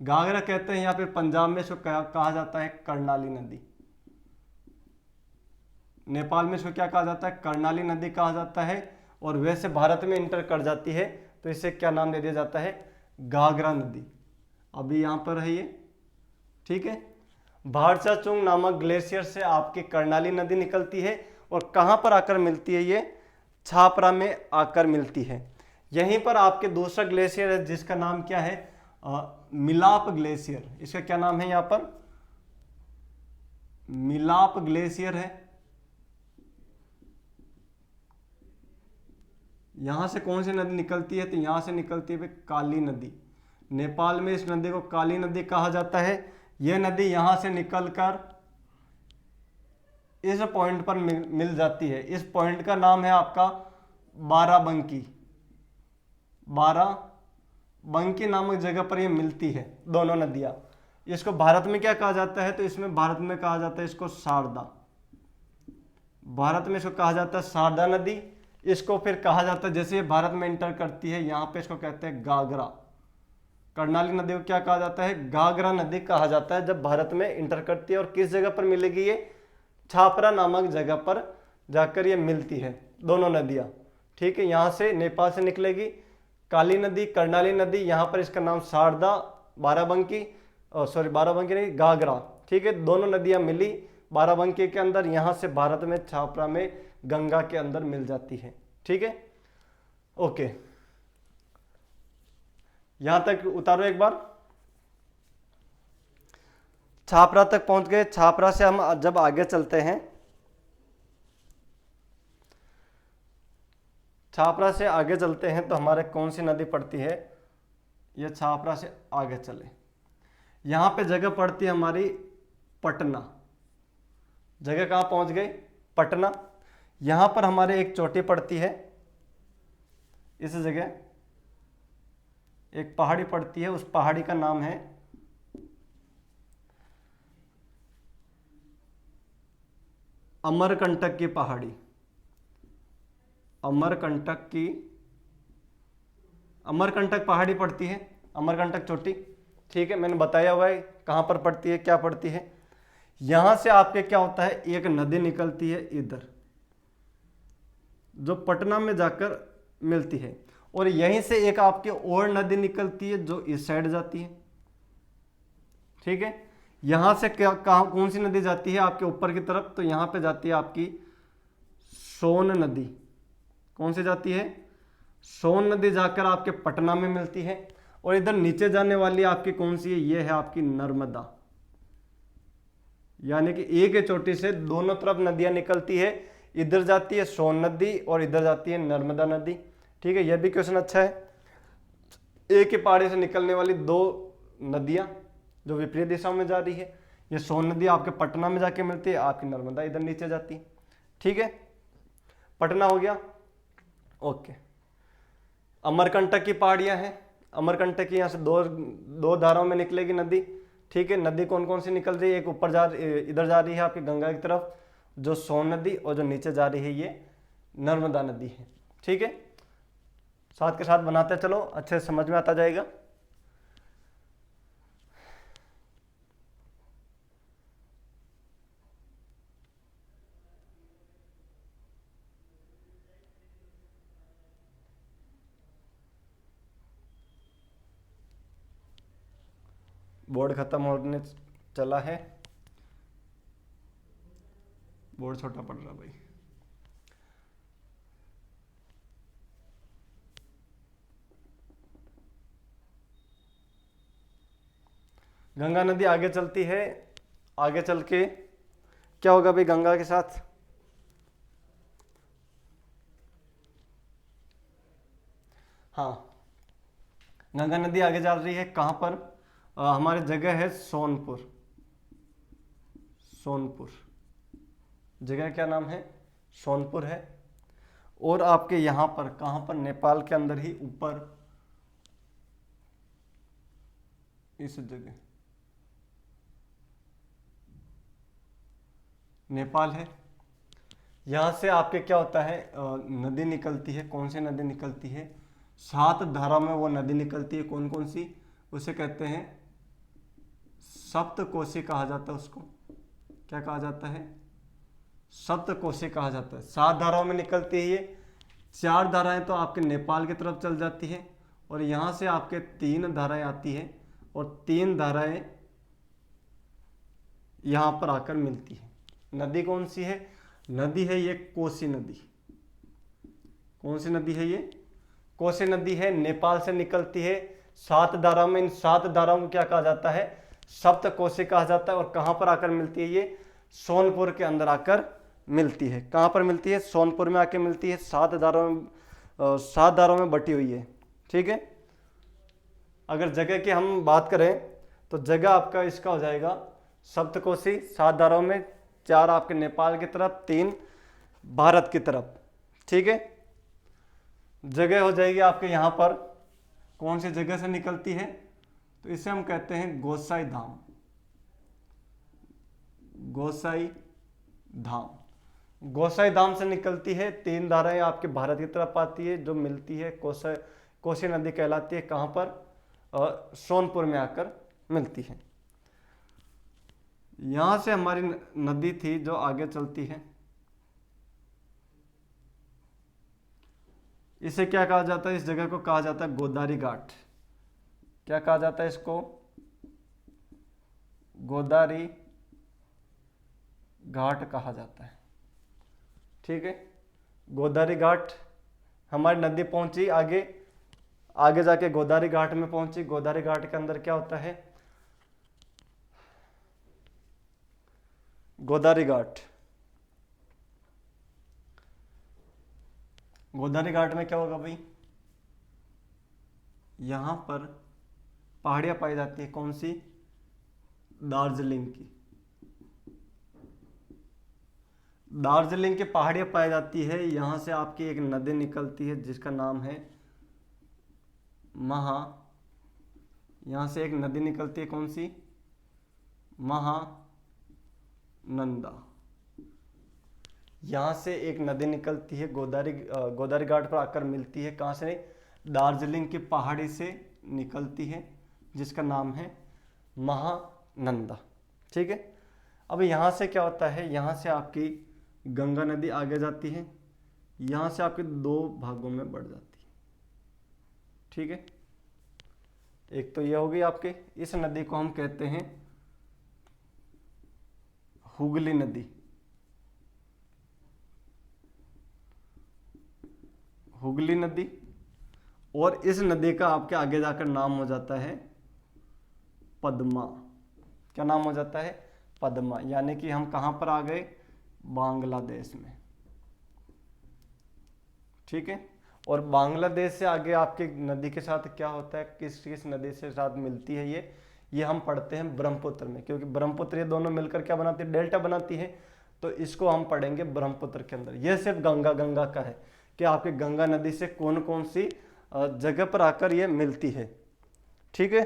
गागरा कहते हैं, या फिर पंजाब में इसको कहा जाता है कर्णाली नदी। नेपाल में इसको क्या कहा जाता है? कर्णाली नदी कहा जाता है। और वैसे भारत में इंटर कर जाती है तो इसे क्या नाम दे दिया जाता है? गागरा नदी। अभी यहां पर है ये। ठीक है। भारचा चुंग नामक ग्लेशियर से आपकी कर्णाली नदी निकलती है और कहां पर आकर मिलती है? ये छापरा में आकर मिलती है। यहीं पर आपके दूसरा ग्लेशियर है जिसका नाम क्या है? मिलाप ग्लेशियर। इसका क्या नाम है? यहां पर मिलाप ग्लेशियर है। यहां से कौन सी नदी निकलती है? तो यहां से निकलती है काली नदी। नेपाल में इस नदी को काली नदी कहा जाता है। यह नदी यहां से निकलकर इस पॉइंट पर मिल जाती है। इस पॉइंट का नाम है आपका बाराबंकी। बाराबंकी नामक जगह पर यह मिलती है दोनों नदियां। इसको भारत में क्या कहा जाता है? तो इसमें भारत में कहा जाता है इसको शारदा। भारत में इसको कहा जाता है शारदा नदी। इसको फिर कहा जाता है, जैसे ये भारत में इंटर करती है यहाँ पे, इसको कहते हैं गागरा। कर्णाली नदी को क्या कहा जाता है? गागरा नदी कहा जाता है जब भारत में इंटर करती है। और किस जगह पर मिलेगी ये? छापरा नामक जगह पर जाकर ये मिलती है दोनों नदियाँ। ठीक है। यहाँ से नेपाल से निकलेगी काली नदी, कर्णाली नदी। यहाँ पर इसका नाम शारदा, बाराबंकी, बाराबंकी नहीं, गागरा। ठीक है। दोनों नदियाँ मिली बाराबंकी के अंदर, यहाँ से भारत में छापरा में गंगा के अंदर मिल जाती है। ठीक है। ओके, यहां तक उतारो एक बार। छापरा तक पहुंच गए। छापरा से हम जब आगे चलते हैं, छापरा से आगे चलते हैं तो हमारे कौन सी नदी पड़ती है? यह छापरा से आगे चले, यहां पे जगह पड़ती है हमारी पटना। जगह कहां पहुंच गई? पटना। यहां पर हमारे एक चोटी पड़ती है, इस जगह एक पहाड़ी पड़ती है। उस पहाड़ी का नाम है अमरकंटक की पहाड़ी। अमरकंटक पहाड़ी पड़ती है, अमरकंटक चोटी। ठीक है। मैंने बताया हुआ है कहां पर पड़ती है, क्या पड़ती है। यहां से आपके क्या होता है? एक नदी निकलती है इधर, जो पटना में जाकर मिलती है। और यहीं से एक आपकी और नदी निकलती है जो इस साइड जाती है। ठीक है। यहां से कौन सी नदी जाती है आपके ऊपर की तरफ? तो यहां पे जाती है आपकी सोन नदी। कौन सी जाती है? सोन नदी जाकर आपके पटना में मिलती है। और इधर नीचे जाने वाली आपकी कौन सी है? ये है आपकी नर्मदा। यानी कि एक ही चोटी से दोनों तरफ नदियां निकलती है। इधर जाती है सोन नदी और इधर जाती है नर्मदा नदी। ठीक है। यह भी क्वेश्चन अच्छा है। एक ही पहाड़ी से निकलने वाली दो नदियां जो विपरीत दिशाओं में जा रही है। ये सोन नदी आपके पटना में जाके मिलती है, आपकी नर्मदा इधर नीचे जाती है। ठीक है। पटना हो गया। ओके। अमरकंटक की पहाड़ियां हैं। अमरकंटक की यहाँ से दो धाराओं में निकलेगी नदी। ठीक है। नदी कौन कौन सी निकल रही है? एक ऊपर इधर जा रही है आपकी गंगा की तरफ, जो सोन नदी, और जो नीचे जा रही है ये नर्मदा नदी है। ठीक है। साथ के साथ बनाते चलो, अच्छे से समझ में आता जाएगा। बोर्ड खत्म होने चला है, बोर्ड छोटा पड़ रहा भाई। गंगा नदी आगे चलती है, आगे चल के क्या होगा भाई गंगा के साथ? हाँ, गंगा नदी आगे चल रही है, कहाँ पर? हमारी जगह है सोनपुर। सोनपुर जगह क्या नाम है? सोनपुर है। और आपके यहाँ पर कहाँ पर? नेपाल के अंदर ही ऊपर इस जगह नेपाल है। यहाँ से आपके क्या होता है, नदी निकलती है। कौन सी नदी निकलती है? 7 धारा में वो नदी निकलती है। कौन कौन सी? उसे कहते हैं सप्तकोशी कहा जाता है उसको। क्या कहा जाता है? सप्तकोशी कहा जाता है। 7 धाराओं में निकलती है ये। 4 धाराएं तो आपके नेपाल की तरफ चल जाती है और यहाँ से आपके 3 धाराएं आती है और 3 धाराएं यहाँ पर आकर मिलती है। नदी कौन सी है? नदी है ये कोसी नदी। कौन सी नदी है ये? कोसी नदी है। नेपाल से निकलती है 7 धाराओं में। इन 7 धाराओं को क्या कहा जाता है? सप्तकोशी कहा जाता है। और कहाँ पर आकर मिलती है ये? सोनपुर के अंदर आकर मिलती है। कहाँ पर मिलती है? सोनपुर में आकर मिलती है। 7 धाराओं में बटी हुई है। ठीक है। अगर जगह की हम बात करें तो जगह आपका इसका हो जाएगा सप्तकोशी। 7 धाराओं में 4 आपके नेपाल की तरफ, 3 भारत की तरफ। ठीक है। जगह हो जाएगी आपके यहाँ पर। कौन सी जगह से निकलती है? तो इसे हम कहते हैं गोसाई धाम। गोसाई धाम। गोसाई धाम से निकलती है। 3 धाराएं आपके भारत की तरफ आती है जो मिलती है कोसी नदी कहलाती है। कहाँ पर? सोनपुर में आकर मिलती है। यहां से हमारी नदी थी जो आगे चलती है। इसे क्या कहा जाता है? इस जगह को कहा जाता है गोदारी घाट। क्या कहा जाता है इसको? गोदारी घाट कहा जाता है। ठीक है। गोदारी घाट हमारी नदी पहुंची आगे, आगे जाके गोदारी घाट में पहुंची। गोदारी घाट के अंदर क्या होता है? गोदारी घाट। गोदारी घाट में क्या होगा भाई? यहां पर पहाड़ियां पाई जाती है। कौन सी? दार्जिलिंग की। दार्जिलिंग की पहाड़ियां पाई जाती है। यहां से आपकी एक नदी निकलती है जिसका नाम है यहां से एक नदी निकलती है। कौन सी? महानंदा। यहाँ से एक नदी निकलती है, गोदारी घाट पर आकर मिलती है। कहाँ से? दार्जिलिंग की पहाड़ी से निकलती है जिसका नाम है महानंदा। ठीक है। अब यहाँ से क्या होता है? यहाँ से आपकी गंगा नदी आगे जाती है। यहाँ से आपके 2 भागों में बढ़ जाती है। ठीक है। एक तो यह होगी आपके, इस नदी को हम कहते हैं हुगली नदी। हुगली नदी। और इस नदी का आपके आगे जाकर नाम हो जाता है पद्मा। क्या नाम हो जाता है? पद्मा। यानी कि हम कहां पर आ गए? बांग्लादेश में। ठीक है। और बांग्लादेश से आगे आपकी नदी के साथ क्या होता है? किस किस नदी से साथ मिलती है ये हम पढ़ते हैं ब्रह्मपुत्र में, क्योंकि ब्रह्मपुत्र ये दोनों मिलकर क्या बनाती है? डेल्टा बनाती है। तो इसको हम पढ़ेंगे ब्रह्मपुत्र के अंदर। यह सिर्फ गंगा का है कि आपके गंगा नदी से कौन कौन सी जगह पर आकर ये मिलती है। ठीक है।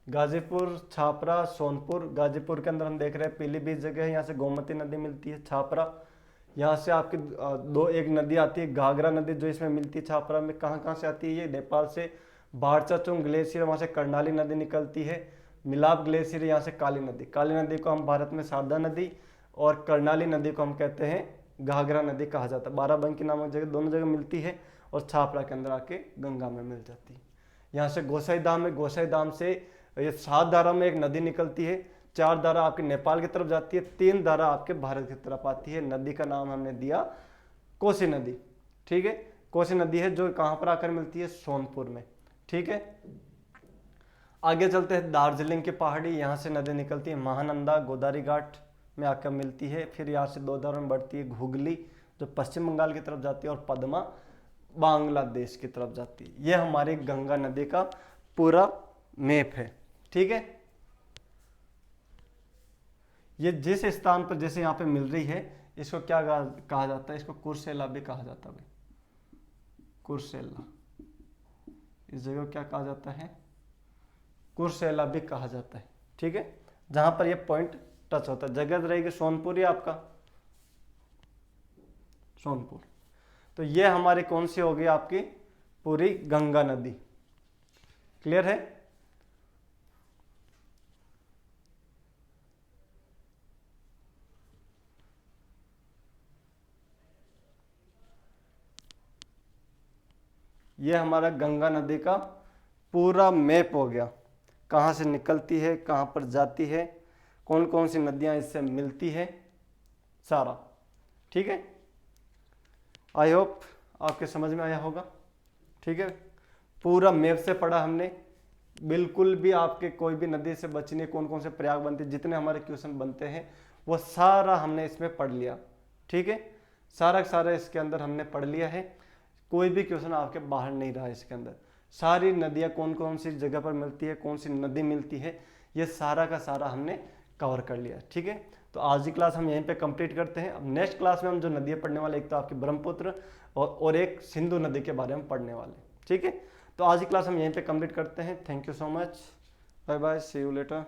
गाजीपुर, छापरा, सोनपुर। गाजीपुर के अंदर हम देख रहे हैं पीलीभीत जगह है, यहाँ से गोमती नदी मिलती है। छापरा, यहाँ से आपकी एक नदी आती है घाघरा नदी, जो इसमें मिलती है छापरा में। कहाँ कहाँ से आती है ये? नेपाल से बारचाचुंग ग्लेशियर, वहाँ से कर्णाली नदी निकलती है। मिलाप ग्लेशियर, यहाँ से काली नदी। काली नदी को हम भारत में शारदा नदी, और कर्णाली नदी को हम कहते हैं घाघरा नदी कहा जाता है। बाराबंकी नामक जगह, दोनों जगह मिलती है, और छापरा के अंदर आके गंगा में मिल जाती है। यहाँ से गोसाई धाम है, गोसाई धाम से ये 7 धारा में एक नदी निकलती है। 4 धारा आपके नेपाल की तरफ जाती है, 3 धारा आपके भारत की तरफ आती है। नदी का नाम हमने दिया कोसी नदी, ठीक है। कोसी नदी है जो कहाँ पर आकर मिलती है? सोनपुर में, ठीक है। आगे चलते हैं, दार्जिलिंग की पहाड़ी, यहाँ से नदी निकलती है। महानंदा गोदावरी घाट में आकर मिलती है। फिर यहाँ से 2 धारा में बढ़ती है हुगली, जो पश्चिम बंगाल की तरफ जाती है, और पद्मा बांग्लादेश की तरफ जाती है। यह हमारी गंगा नदी का पूरा मैप है, ठीक है। ये जिस स्थान पर जैसे यहाँ पे मिल रही है, इसको क्या कहा जाता है? इसको कुर्सेला भी कहा जाता है भाई, कुर्सेला। इस जगह क्या कहा जाता है? कुर्सेला भी कहा जाता है, ठीक है। जहां पर ये पॉइंट टच होता है, जगह रहेगी सोनपुर ही आपका, सोनपुर। तो ये हमारी कौन सी होगी? आपकी पूरी गंगा नदी। क्लियर है? ये हमारा गंगा नदी का पूरा मैप हो गया, कहाँ से निकलती है, कहाँ पर जाती है, कौन कौन सी नदियाँ इससे मिलती है, सारा, ठीक है। आई होप आपके समझ में आया होगा, ठीक है। पूरा मैप से पढ़ा हमने, बिल्कुल भी आपके कोई भी नदी से बचनी, कौन कौन से प्रयाग बनते, जितने हमारे क्वेश्चन बनते हैं वो सारा हमने इसमें पढ़ लिया, ठीक है। सारा इसके अंदर हमने पढ़ लिया है। कोई भी क्वेश्चन आपके बाहर नहीं रहा इसके अंदर। सारी नदियाँ कौन कौन सी जगह पर मिलती है, कौन सी नदी मिलती है, ये सारा का सारा हमने कवर कर लिया, ठीक है। तो आज की क्लास हम यहीं पे कंप्लीट करते हैं। अब नेक्स्ट क्लास में हम जो नदियाँ पढ़ने वाले, एक तो आपकी ब्रह्मपुत्र और एक सिंधु नदी के बारे में पढ़ने वाले, ठीक है। तो आज की क्लास हम यहीं पे कंप्लीट करते हैं। Thank you so much, bye bye, see you letter.